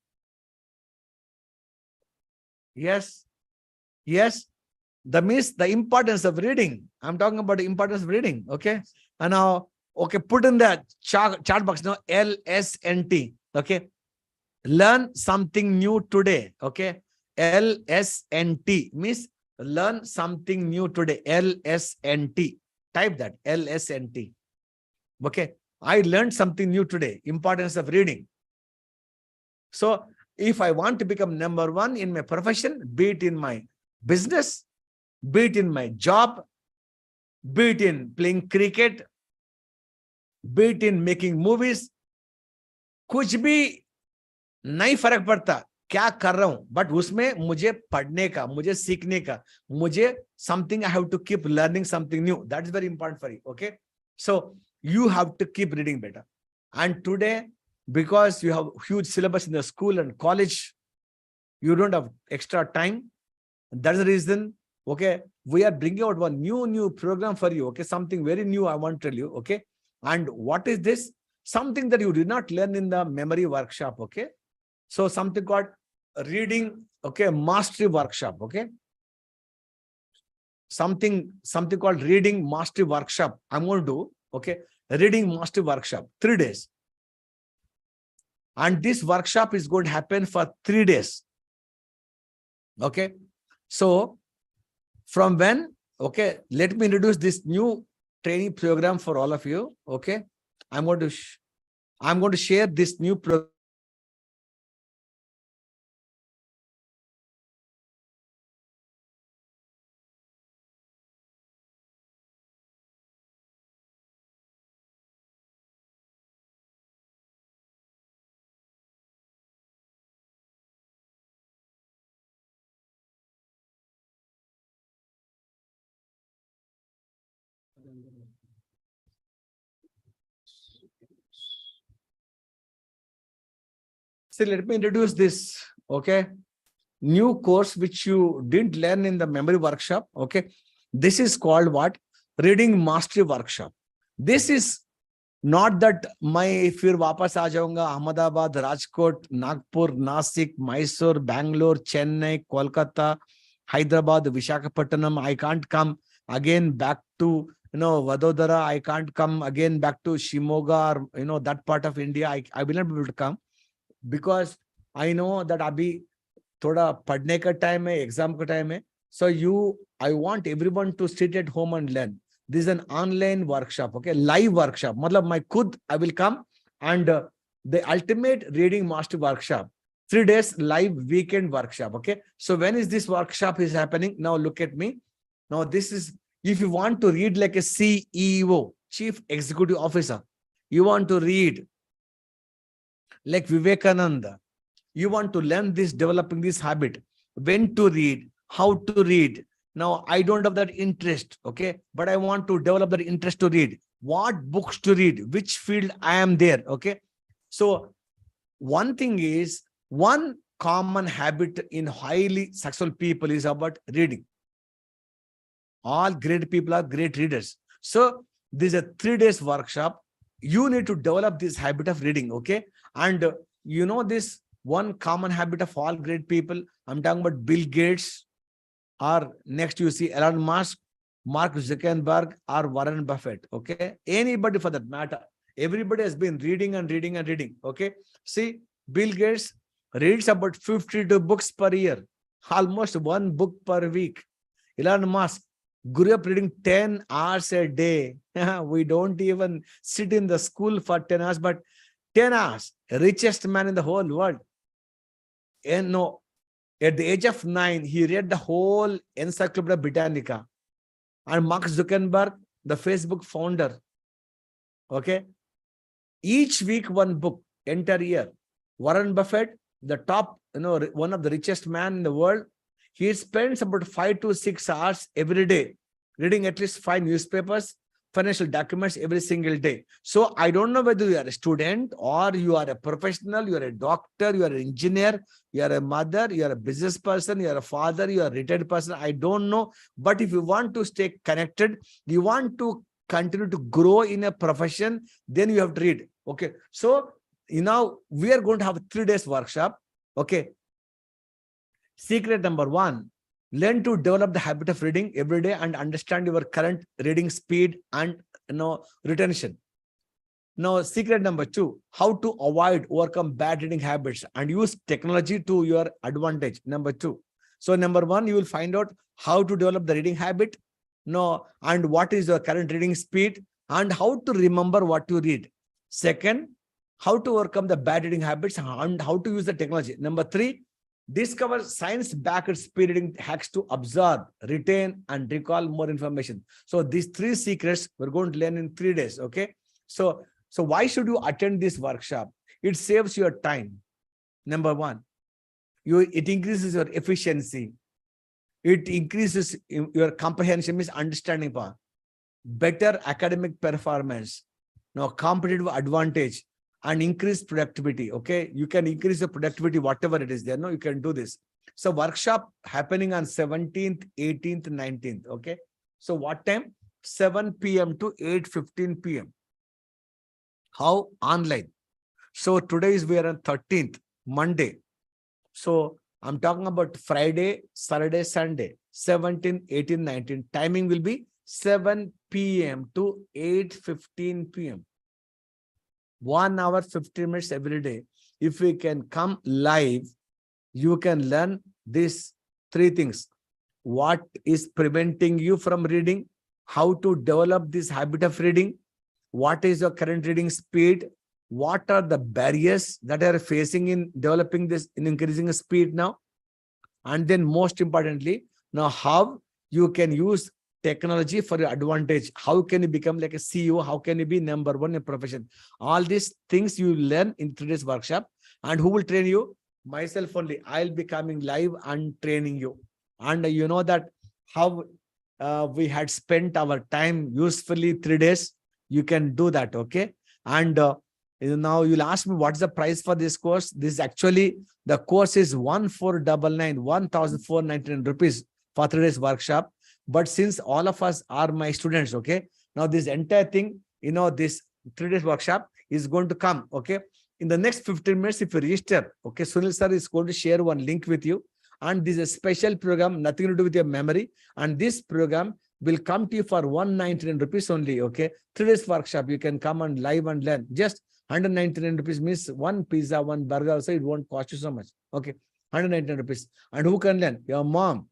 Yes. Yes. That means the importance of reading. I'm talking about the importance of reading. Okay. And now, okay, put in the chat box now, LSNT. Okay. Learn something new today. Okay. LSNT means learn something new today. LSNT. Type that. LSNT. Okay. I learned something new today. Importance of reading. So, if I want to become number one in my profession, be it in my business, be it in my job, be it in playing cricket, be it in making movies, कुछ भी नहीं फर्क पड़ता क्या कर रहा हूं, but उसमें मुझे पढ़ने का, मुझे सीखने का, मुझे something I have to keep learning something new. That is very important for you. Okay, so you have to keep reading better. And today, because you have huge syllabus in the school and college, you don't have extra time. That's the reason. Okay, we are bringing out one new program for you. Okay, something very new I want to tell you. Okay, and what is this? Something that you did not learn in the memory workshop. Okay, so something called reading. Okay, mastery workshop. Okay, something called reading mastery workshop. I'm going to do. Okay, reading mastery workshop, 3 days. And this workshop is going to happen for 3 days. Okay. So from when? Okay. Let me introduce this new training program for all of you. Okay. I'm going to share this new program. So let me introduce this, okay, new course which you didn't learn in the memory workshop. Okay, this is called what? Reading Mastery Workshop. This is not that मैं फिर वापस आ जाऊंगा Ahmedabad, Rajkot, Nagpur, Nashik, Mysore, Bangalore, Chennai, Kolkata, Hyderabad, Visakhapatnam. I can't come again back to Vadodara. I can't come again back to Shimoga or that part of India. I will not be able to come because I know that अभी थोड़ा पढ़ने का time है, exam का time है. So I want everyone to sit at home and learn. This is an online workshop, okay? Live workshop. Matlab my khud, I will come, and the ultimate reading master workshop. 3 days live weekend workshop, okay? So when is this workshop is happening? Now look at me. Now this is, if you want to read like a CEO, Chief Executive Officer, you want to read like Vivekananda, you want to learn this, developing this habit, when to read, how to read. Now, I don't have that interest, okay? But I want to develop that interest to read. What books to read, which field I am there, okay? So one thing is, one common habit in highly successful people is about reading. All great people are great readers. So this is a 3 days workshop. You need to develop this habit of reading, okay? And you know this one common habit of all great people. I'm talking about Bill Gates, or next you see Elon Musk, Mark Zuckerberg, or Warren Buffett, okay? Anybody for that matter. Everybody has been reading and reading and reading, okay? See, Bill Gates reads about 52 books per year, almost 1 book per week. Elon Musk grew up reading 10 hours a day. We don't even sit in the school for 10 hours, but 10 hours, richest man in the whole world. And no, at the age of 9, he read the whole Encyclopedia Britannica. And Mark Zuckerberg, the Facebook founder, okay? Each week, 1 book, entire year. Warren Buffett, the top, one of the richest man in the world, he spends about 5 to 6 hours every day reading at least 5 newspapers, financial documents every single day. So I don't know whether you are a student or you are a professional, you are a doctor, you are an engineer, you are a mother, you are a business person, you are a father, you are a retired person. I don't know. But if you want to stay connected, you want to continue to grow in a profession, then you have to read. Okay. So now we are going to have a 3 days workshop. Okay. Secret number 1, learn to develop the habit of reading every day and understand your current reading speed and retention. Now, secret number 2, how to overcome bad reading habits and use technology to your advantage. Number 2. So number 1, you will find out how to develop the reading habit, and what is your current reading speed and how to remember what you read. Second, how to overcome the bad reading habits and how to use the technology. Number 3, discover science-backed speed reading hacks to absorb, retain, and recall more information. So these 3 secrets we're going to learn in 3 days. Okay. So why should you attend this workshop? It saves your time. Number 1, it increases your efficiency. It increases your comprehension, means understanding power, better academic performance, competitive advantage, and increase productivity. Okay, you can increase your productivity, whatever it is there. You can do this. So workshop happening on 17th, 18th, 19th. Okay, so what time? 7 p.m. to 8:15 p.m. How? Online. So today we are on 13th, Monday. So I'm talking about Friday, Saturday, Sunday, 17, 18, 19. Timing will be 7 p.m. to 8:15 p.m. 1 hour, 15 minutes every day. If we can come live, you can learn these 3 things. What is preventing you from reading? How to develop this habit of reading? What is your current reading speed? What are the barriers that are facing in developing this, in increasing the speed now? And then most importantly, now how you can use technology for your advantage. How can you become like a CEO? How can you be number 1 in profession? All these things you learn in 3 days workshop. And who will train you? Myself only. I'll be coming live and training you. And you know that how we had spent our time usefully 3 days. You can do that. Okay. And now you'll ask me, what's the price for this course? This actually, the course is 1,499 rupees for 3 days workshop. But since all of us are my students, okay, now this entire thing, this 3 days workshop is going to come, okay. In the next 15 minutes, if you register, okay, Sunil sir is going to share one link with you. And this is a special program, nothing to do with your memory. And this program will come to you for 199 rupees only, okay. 3 days workshop, you can come and live and learn. Just 199 rupees means 1 pizza, 1 burger, also it won't cost you so much, okay. 199 rupees. And who can learn? Your mom,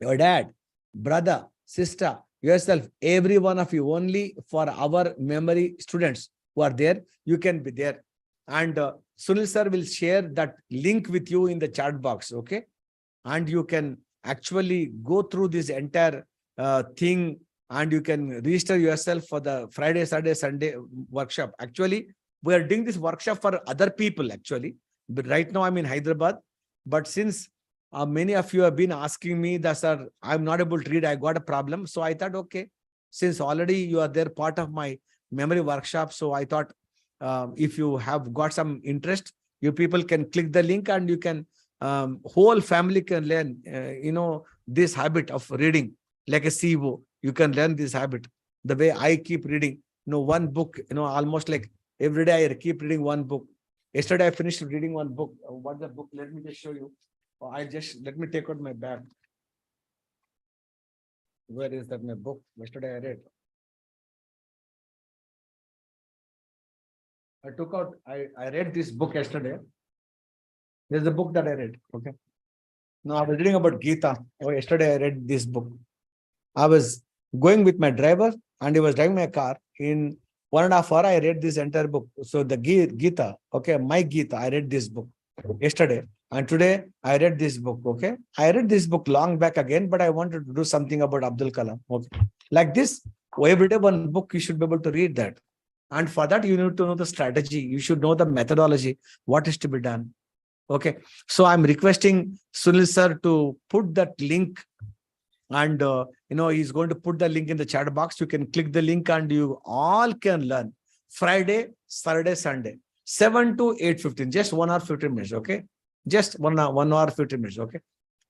your dad, brother, sister, yourself, every one of you, only for our memory students who are there, you can be there. And Sunil sir will share that link with you in the chat box, okay? And you can actually go through this entire thing, and you can register yourself for the Friday, Saturday, Sunday workshop. Actually, we are doing this workshop for other people actually, but right now I'm in Hyderabad. But since many of you have been asking me that, sir, I'm not able to read, I got a problem. So I thought, okay, since already you are there part of my memory workshop, so I thought if you have got some interest, you people can click the link and you can whole family can learn this habit of reading like a CEO. You can learn this habit the way I keep reading one book, almost like every day I keep reading one book. Yesterday I finished reading one book. What's the book? Let me just show you. Let me take out my bag. Where is that my book? Yesterday I read. I read this book yesterday. There's a book that I read. Okay. No, I was reading about Gita. Oh, yesterday I read this book. I was going with my driver and he was driving my car. In 1.5 hours, I read this entire book. So the Gita, okay, my Gita, I read this book yesterday. And today I read this book, okay. I read this book long back again, but I wanted to do something about Abdul Kalam. Okay. Like this, every day one book, you should be able to read that. And for that, you need to know the strategy. You should know the methodology, what is to be done. Okay. So I'm requesting Sunil sir to put that link, and he's going to put the link in the chat box. You can click the link and you all can learn Friday, Saturday, Sunday, 7 to 8:15, just 1 hour 15 minutes. Okay, just 1 hour 15 minutes. Okay,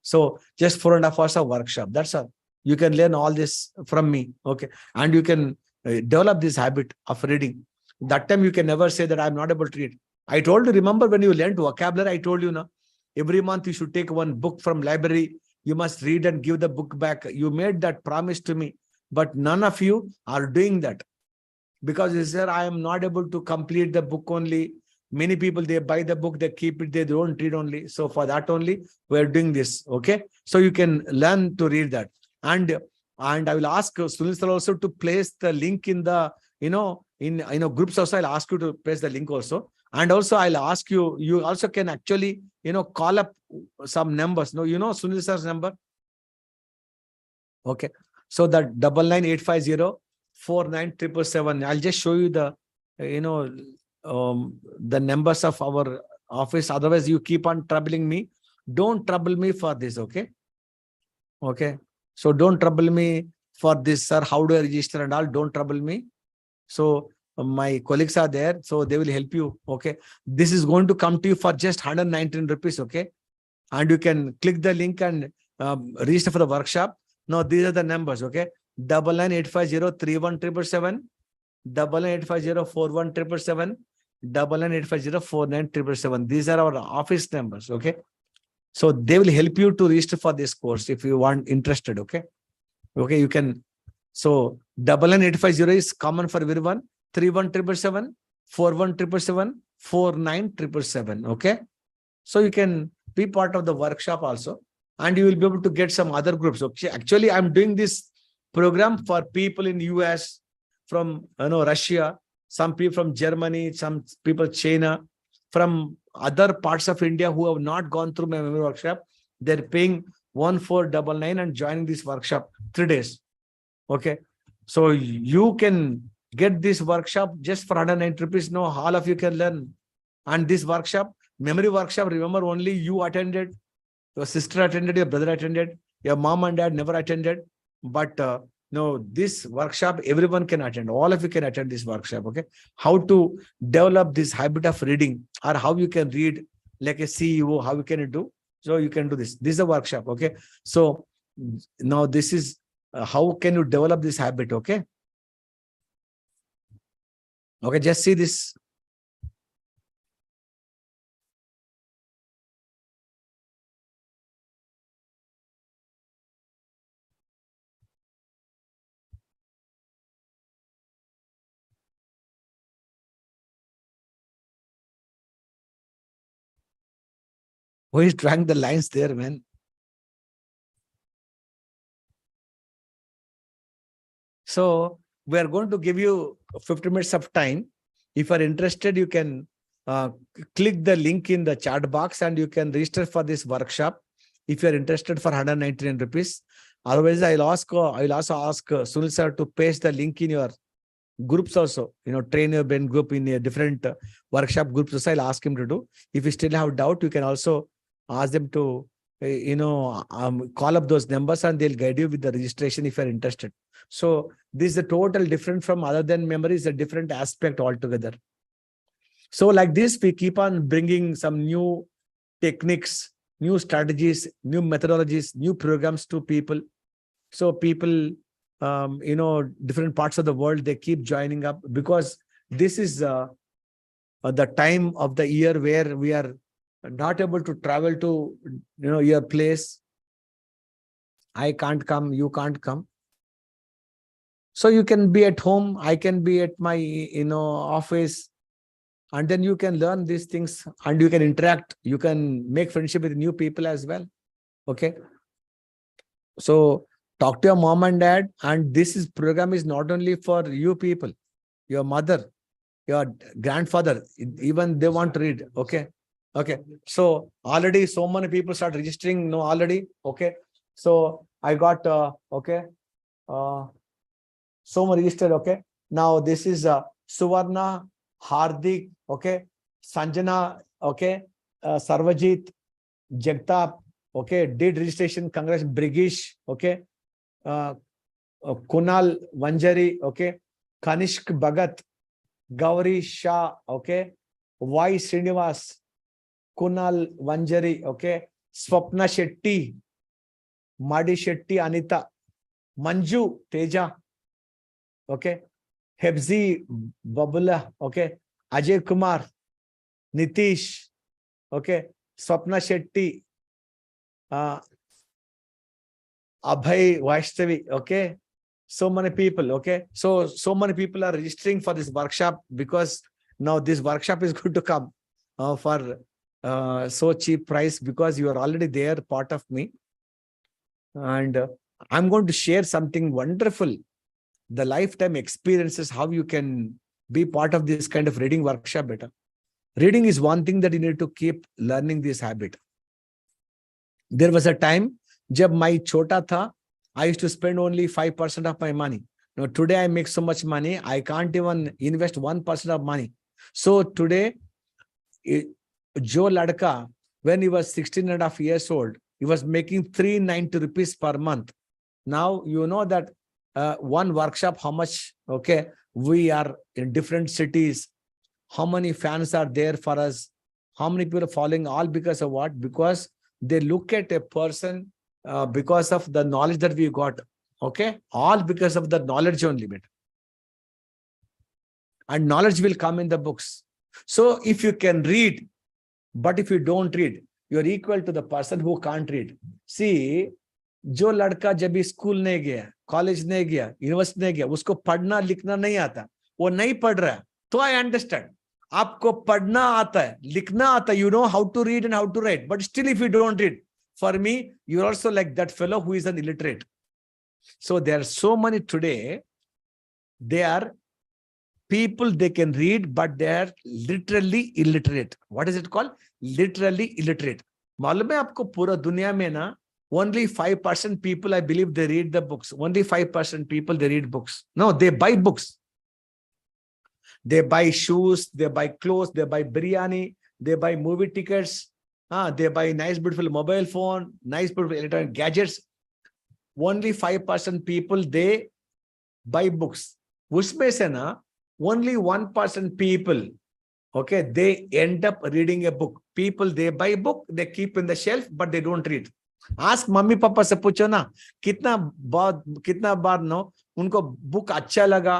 so just 4.5 hours of workshop. That's all. You can learn all this from me. Okay, and you can develop this habit of reading. That time you can never say that I'm not able to read. I told you, remember when you learned vocabulary, I told you now, every month you should take one book from library. You must read and give the book back. You made that promise to me, but none of you are doing that because you said, I am not able to complete the book only. Many people, they buy the book, they keep it, they don't read only. So for that only, we're doing this. Okay. So you can learn to read that. And I will ask Sunil sir also to place the link in the, in groups also. I'll ask you to place the link also. And also I'll ask you, you also can actually, call up some numbers. No, Sunil sir's number. Okay. So that 99,850,49,777. I'll just show you the, the numbers of our office. Otherwise, you keep on troubling me. Don't trouble me for this. Okay. Okay. So don't trouble me for this, sir. How do I register and all? Don't trouble me. So my colleagues are there, so they will help you. Okay. This is going to come to you for just 119 rupees. Okay. And you can click the link and register for the workshop. Now, these are the numbers. Okay. 99,850,31,777, 99,850,41,777, 99,850,49,777. These are our office numbers. Okay. So they will help you to register for this course if you want interested. Okay. Okay. You can. So 99,850 is common for everyone. 31,777, 41,777, 49,777. Okay. So you can be part of the workshop also, and you will be able to get some other groups. Okay. Actually, I'm doing this program for people in US, from Russia, some people from Germany, some people China, from other parts of India who have not gone through my memory workshop. They're paying 1,499 and joining this workshop 3 days. Okay. So you can get this workshop just for 109 rupees. No, all of you can learn. And this workshop, memory workshop, remember, only you attended, your sister attended, your brother attended, your mom and dad never attended. But no, this workshop, everyone can attend. All of you can attend this workshop. Okay. How to develop this habit of reading, or how you can read like a CEO, how you can do. So you can do this. This is a workshop. Okay. So now this is how can you develop this habit. Okay. Okay. Just see this. Who is drawing the lines there, man? So we are going to give you 50 minutes of time. If you are interested, you can click the link in the chat box and you can register for this workshop. If you are interested for 199 rupees. Otherwise, I'll also ask Sunil sir to paste the link in your groups also. Train your brain group in a different workshop groups also. I'll ask him to do. If you still have doubt, you can also ask them to call up those numbers and they'll guide you with the registration if you're interested. So this is a total different from other than memory, is a different aspect altogether. So like this, we keep on bringing some new techniques, new strategies, new methodologies, new programs to people. So people, different parts of the world, they keep joining up because this is the time of the year where we are not able to travel to, your place. I can't come, you can't come. So you can be at home, I can be at my, office, and then you can learn these things and you can interact. You can make friendship with new people as well. Okay. So talk to your mom and dad, and this program is not only for you people, your mother, your grandfather, even they want to read. Okay. Okay. So already so many people start registering. No, already. Okay. So I got, so many registered. Okay. Now this is Suvarna, Hardik, okay. Sanjana, okay. Sarvajit, Jagtap, okay. Did registration. Congrats. Brigish, okay. Kunal Vanjari, okay. Kanishk Bhagat, Gauri Shah, okay. Y Srinivas, Kunal Vanjari, okay. Swapna Shetty, Madi Shetty Anita, Manju Teja, okay. Hebzi Babula, okay. Ajay Kumar, Nitish, okay. Swapna Shetty, Abhay Vaishnavi, okay. So many people, okay. So many people are registering for this workshop because now this workshop is going to come for so cheap price because you are already there, part of me. And I'm going to share something wonderful, the lifetime experiences, how you can be part of this kind of reading workshop better. Reading is one thing that you need to keep learning this habit. There was a time, jab mai chota tha, I used to spend only 5% of my money. Now today I make so much money, I can't even invest 1% of money. So today, Joe Ladka, when he was 16.5 years old, he was making 390 rupees per month. Now you know that one workshop, how much, okay, we are in different cities, how many fans are there for us, how many people are following, all because of what? Because they look at a person because of the knowledge that we got, okay, all because of the knowledge only. And knowledge will come in the books. So if you can read, but if you don't read, you're equal to the person who can't read. See, जो लड़का जब भी school नहीं गया, college नहीं गया, university नहीं गया, उसको पढ़ना लिखना नहीं आता, वो नहीं पढ़ रहा है, तो आई अंडरस्टैंड. आपको पढ़ना आता है, लिखना आता है, you know how to read and how to write, but still if you don't read, for me, you're also like that fellow who is an illiterate. So there are so many today, they are people, they can read, but they are literally illiterate. What is it called? Literally illiterate. मालूम है आपको पूरा दुनिया में ना, only 5% people, I believe, they read the books. Only 5% people, they read books. No, they buy books. They buy shoes, they buy clothes, they buy biryani, they buy movie tickets, they buy nice, beautiful mobile phone, nice, beautiful electronic gadgets. Only 5% people, they buy books. Usme se na, only 1% people, okay, they end up reading a book. People, they buy book, they keep in the shelf, but they don't read. Ask mummy papa से पूछो ना, कितना बार no उनको book अच्छा लगा,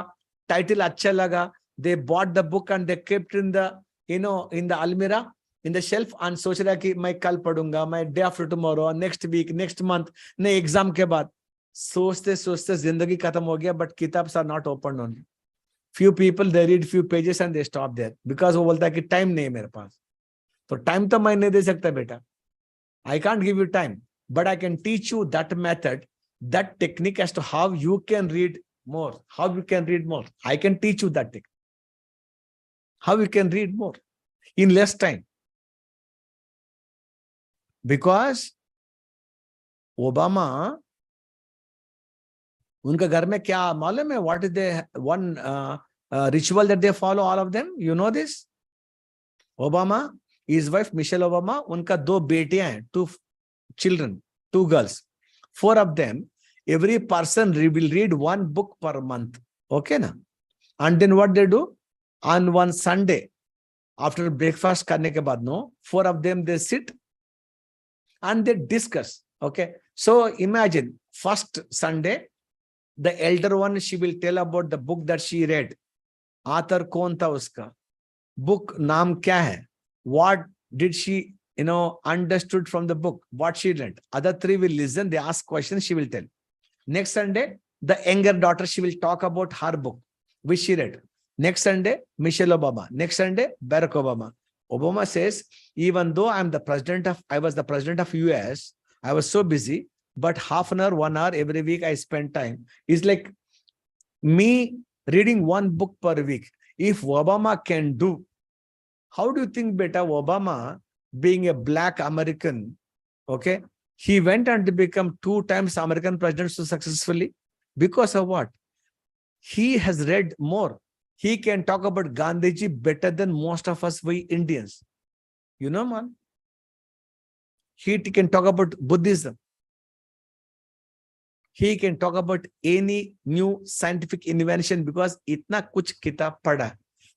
title अच्छा लगा, they bought the book and they kept in the, in the almirah, in the shelf, and सोच रहा कि मैं कल पढ़ूंगा, मैं day after tomorrow, next week, next month, नहीं एग्जाम के बाद. सोचते सोचते जिंदगी खत्म हो गया, but किताब्स are not opened only. Few people, they read few pages and they stop there because वो बोलता है कि टाइम नहीं है मेरे पास. तो टाइम तो मैं नहीं दे सकता बेटा. I can't give you time, but I can teach you that method, that technique as to how you can read more. How you can read more? I can teach you that thing. How you can read more in less time? Because Obama, उनका घर में क्या मालूम है? What is the one ritual that they follow, all of them? You know this? Obama, his wife Michelle Obama, उनका 2 बेटियां हैं, 2 children, 2 girls. 4 of them, every person will read 1 book per month. Okay, na? And then what they do? On one Sunday, after breakfast करने के बाद, no, 4 of them, they sit and they discuss. Okay. So imagine, first Sunday, the elder one, she will tell about the book that she read. Author कौन था उसका? Book नाम क्या है? What did she, understood from the book? What she read? Other 3 will listen. They ask questions. She will tell. Next Sunday, the younger daughter, she will talk about her book, which she read. Next Sunday, Michelle Obama. Next Sunday, Barack Obama. Obama says, even though I was the president of US, I was so busy, but half an hour, 1 hour every week I spend time. It's like me reading 1 book per week. If Obama can do, how do you think, beta, Obama, being a black American, okay, he went on to become 2 times American president so successfully? Because of what? He has read more. He can talk about Gandhiji better than most of us, we Indians. You know, man. He can talk about Buddhism. He can talk about any new scientific invention because इतना कुछ किताब पढ़ा.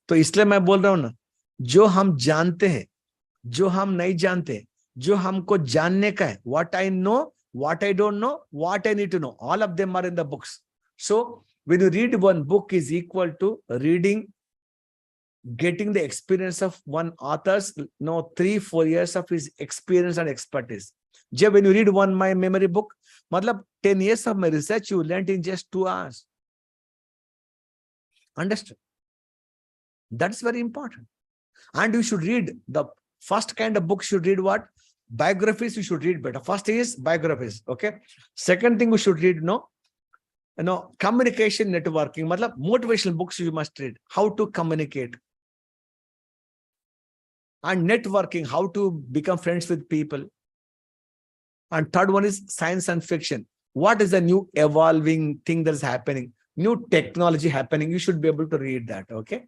तो इसलिए मैं बोल रहा हूं ना, जो हम जानते हैं, जो हम नहीं जानते, जो हमको जानने का है, what I know, what I don't know, what I need to know, all of them are in the books. So when you read 1 book is equal to reading, getting the experience of one author's 3-4 years of his experience and expertise. Jab when you read 1 my memory book, matlab 10 years of my research you learned in just 2 hours. Understood? That's very important. And you should read the first kind of book. Should read what? Biographies. You should read better. First is biographies. Okay. Second thing you should read, communication networking. Matlab motivational books you must read. How to communicate. And networking, how to become friends with people. And third one is science and fiction. What is the new evolving thing that is happening? New technology happening. You should be able to read that. Okay.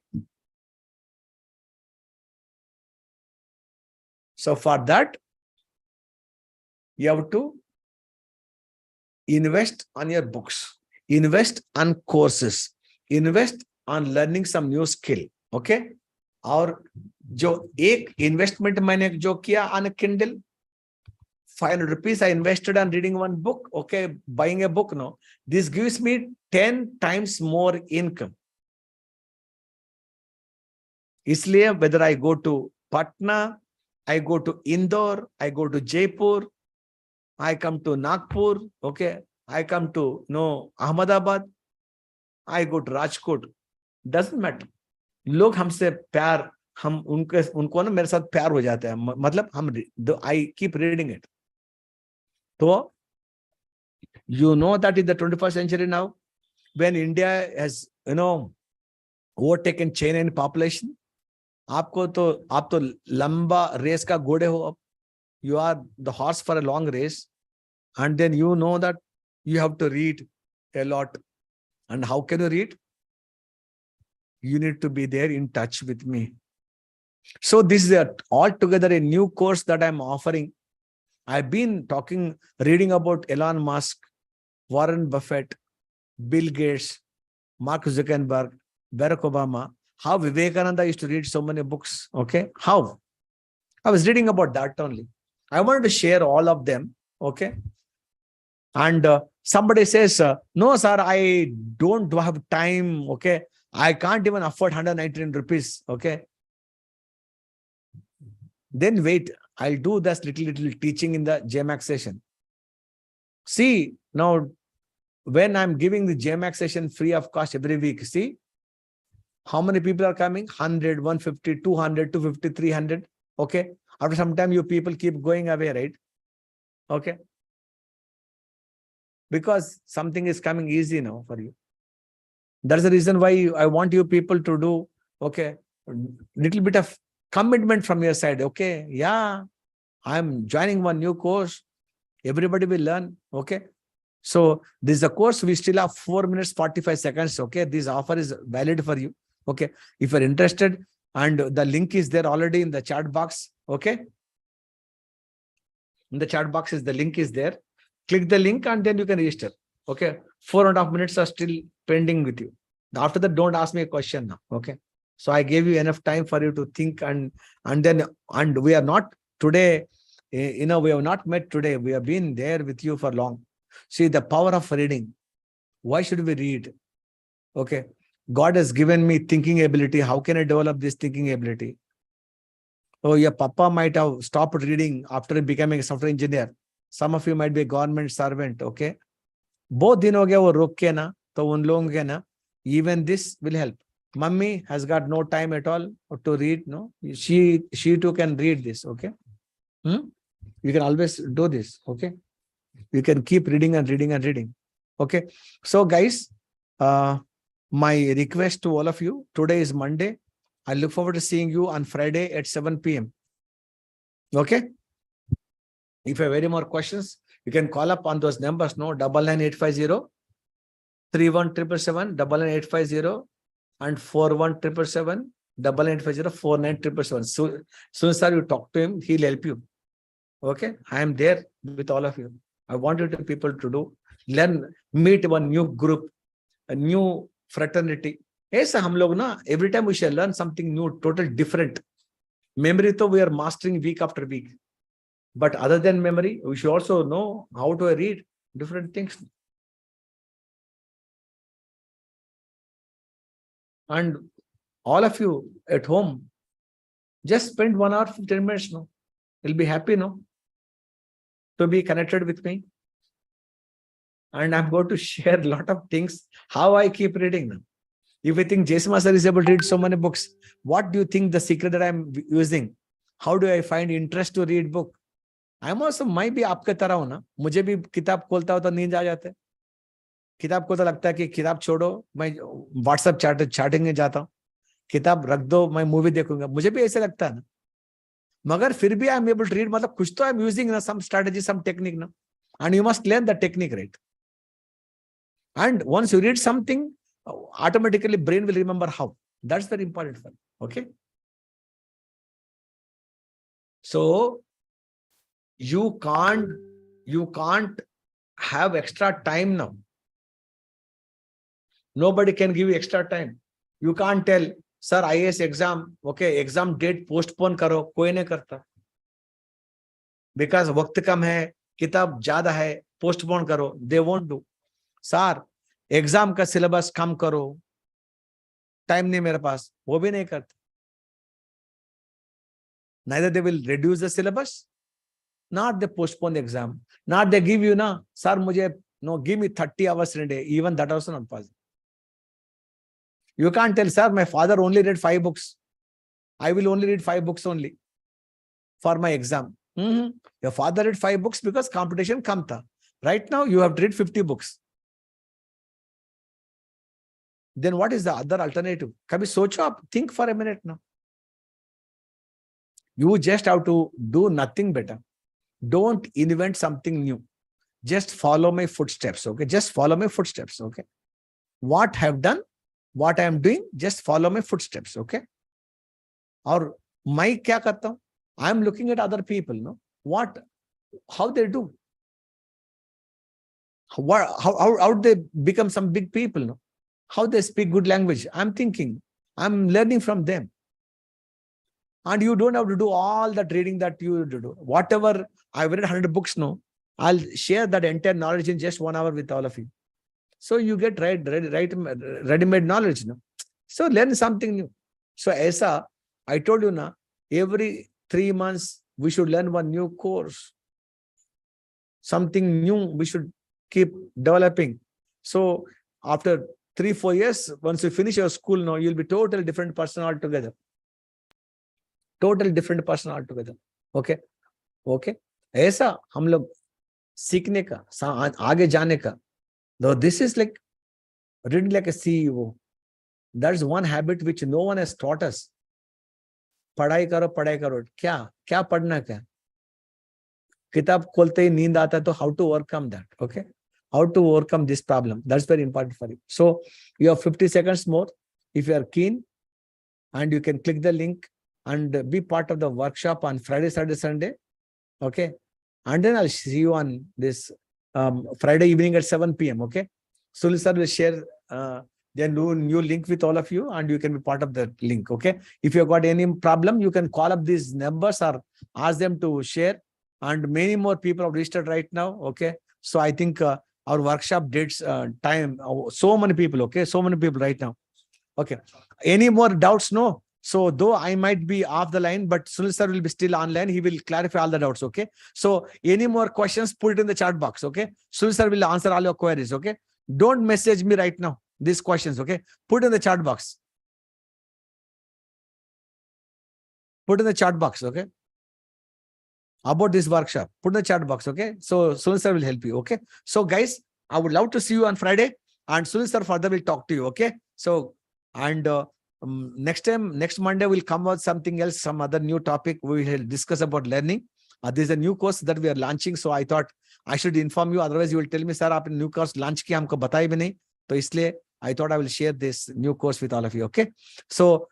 So for that, you have to invest on your books, invest on courses, invest on learning some new skill. Okay. और जो एक investment मैंने जो किया on a Kindle, 500 rupees I invested on reading 1 book. Okay. Buying a book. No, this gives me 10 times more income. इसलिए whether I go to Patna, I go to Indore, I go to Jaipur, I come to Nagpur, okay, I come to Ahmedabad, I go to Rajkot, doesn't matter. लोग हमसे प्यार, हम उनको ना मेरे साथ प्यार हो जाता है, मतलब हम I keep reading it. So you know that in the 21st century now, when India has overtaken China in population, आप तो लंबा रेस का घोड़े हो अब. You are the horse for a long race, and then you know that you have to read a lot. And how can you read? You need to be there in touch with me. So this is altogether a new course that I'm offering. I've been reading about Elon Musk, Warren Buffett, Bill Gates, Mark Zuckerberg, Barack Obama, how Vivekananda used to read so many books. Okay. How? I was reading about that only. I wanted to share all of them. Okay. And somebody says, no, sir, I don't have time. Okay. I can't even afford 119 rupees. Okay. Then wait, I'll do this little teaching in the JMAC session. See, now when I'm giving the JMAC session free of cost every week, see how many people are coming? 100, 150, 200, 250, 300. Okay. After some time, you people keep going away, right? Okay. Because something is coming easy now for you. That's the reason why I want you people to do, okay, little bit of commitment from your side. Okay, yeah, I'm joining one new course. Everybody will learn. Okay. So this is a course. We still have 4 minutes, 45 seconds. Okay. This offer is valid for you. Okay. If you're interested, and the link is there already in the chat box. Okay. In the chat box is the link is there. Click the link and then you can register. Okay. 4.5 minutes are still pending with you. After that, don't ask me a question now. Okay. So I gave you enough time for you to think, and we are not today, we have not met today. We have been there with you for long. See the power of reading. Why should we read? Okay. God has given me thinking ability. How can I develop this thinking ability? Oh, your papa might have stopped reading after becoming a software engineer. Some of you might be a government servant. Okay. बहुत दिन हो गया वो रोक के ना, तो उन लोगों के ना, even this will help. Mummy has got no time at all to read. No, she too can read this. Okay. You can always do this. Okay. You can keep reading and reading and reading. Okay. So guys, my request to all of you, today is Monday. I look forward to seeing you on Friday at 7 p.m. Okay. If you have any more questions, you can call up on those numbers. No, 99850 31777 99850 and 41777 99850 49777. So soon as you talk to him, he'll help you. Okay. I am there with all of you. I want you to people to do, learn, meet one new group, a new fraternity. ऐसा हम लोग ना, every time we shall learn something new, total different. Memory तो we are mastering week after week. But other than memory, we should also know how to read different things. And all of you at home, just spend 1 hour, 15 minutes. No, you'll be happy, no, to be connected with me. And I'm going to share a lot of things, how I keep reading them. If you think Jayasimha sir is able to read so many books, what do you think the secret that I'm using? How do I find interest to read book? I'm also might be आपके तरह हूं ना, मुझे भी किताब खोलता हो तो नींद आ जाते है, किताब को तो लगता है कि किताब छोड़ो, मैं व्हाट्सएप चैटिंग में जाता हूँ, किताब रख दो, मैं मूवी देखूंगा, मुझे भी ऐसे लगता है ना, मगर फिर भी I am able to read, मतलब कुछ तो आई एम यूजिंग ना, सम स्ट्रेटजी, सम टेक्निक ना, and you must learn the technique, right? And once you read something, automatically brain will remember how. That's very important for you. Okay. So you can't have extra time now. Nobody can give you extra time. You can't tell, sir, IAS exam, okay, exam date postpone karo, koi nahi karta. Because वक्त कम है, किताब ज्यादा है, postpone करो, they won't do. Sir, exam का syllabus कम करो, time नहीं मेरे पास, वो भी नहीं करते. Neither they will reduce the syllabus, not they postpone the exam, not they give you na, sir, मुझे no, give me 30 hours in a day. Even that also not possible. You can't tell, sir, my father only read 5 books. I will only read 5 books only for my exam. Your father read 5 books because competition kam tha. Right now you have to read 50 books. Then what is the other alternative? Kabhi socho aap, think for a minute now. You just have to do nothing better. Don't invent something new. Just follow my footsteps. Okay. Just follow my footsteps. Okay. What I have done, what I am doing, just follow my footsteps. Okay. Or मैं क्या करता हूं? I am looking at other people. No, how they do. How they become some big people. No, how they speak good language. I'm thinking, I'm learning from them. And you don't have to do all that reading that you do. Whatever I've read 100 books, no, I'll share that entire knowledge in just 1 hour with all of you. So you get ready-made knowledge. No? So learn something new. So aisa, I told you na, every 3 months we should learn one new course. Something new we should keep developing. So after 3-4 years, once you finish your school, no, you'll be totally different person altogether. Total different person altogether. Okay. Okay. ऐसा हम लोग सीखने का, आगे जाने का. Though this is like Reading like a CEO. That's one habit which no one has taught us. पढ़ाई करो पढ़ाई करो, क्या क्या पढ़ना, क्या किताब खोलते ही नींद आता है, तो how to overcome that. Okay, how to overcome this problem, that's very important for you. So you have 50 seconds more. If you are keen, and you can click the link and be part of the workshop on Friday, Saturday, Sunday. Okay, and then I'll see you on this Friday evening at 7 p.m. Okay, Sunil sir will share the new link with all of you, and you can be part of the link. Okay, if you have got any problem, you can call up these numbers or ask them to share, and many more people have registered right now. Okay, so I think our workshop dates time, so many people. Okay, so many people right now. Okay, any more doubts? No. So though I might be off the line, but Sunil sir will be still online. He will clarify all the doubts. Okay, so any more questions, put it in the chat box. Okay, Sunil sir will answer all your queries. Okay, don't message me right now these questions. Okay, put in the chat box. Put in the chat box. Okay, about this workshop, put in the chat box. Okay, so Sunil sir will help you. Okay, so guys, I would love to see you on Friday, and Sunil sir further will talk to you. Okay, so and next time, next Monday, we'll come out something else, some other new topic. We will discuss about learning. This is a new course that we are launching, so I thought I should inform you. Otherwise, you will tell me, sir, आपने new course launch किया, हमको बताया भी नहीं. तो इसलिए I thought I will share this new course with all of you. Okay, so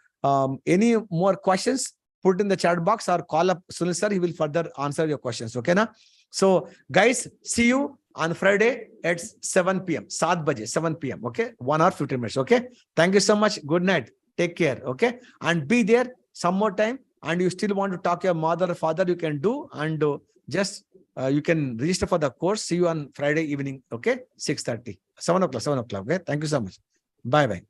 any more questions, put in the chat box or call up Sunil sir. He will further answer your questions. Okay, na? So guys, see you on Friday at 7 p.m. 7 baje, 7 p.m. Okay, 1 hour 15 minutes. Okay, thank you so much. Good night. Take care. Okay, and be there some more time. And you still want to talk to your mother or father, you can do, and just you can register for the course. See you on Friday evening. Okay, 6:30, 7 o'clock, 7 o'clock. Okay, thank you so much. Bye bye.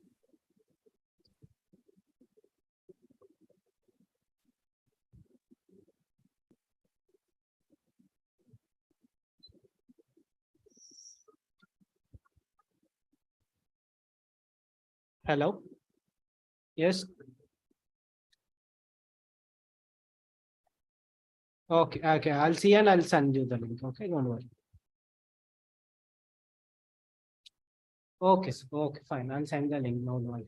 Hello. Yes. Okay. Okay. I'll see and I'll send you the link. Okay. Don't worry. Okay. Okay. Fine. I'll send the link. Don't worry.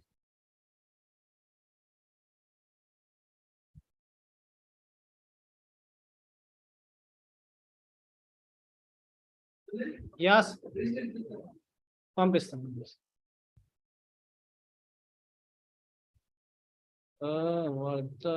Yes. పంపిస్తాను. What the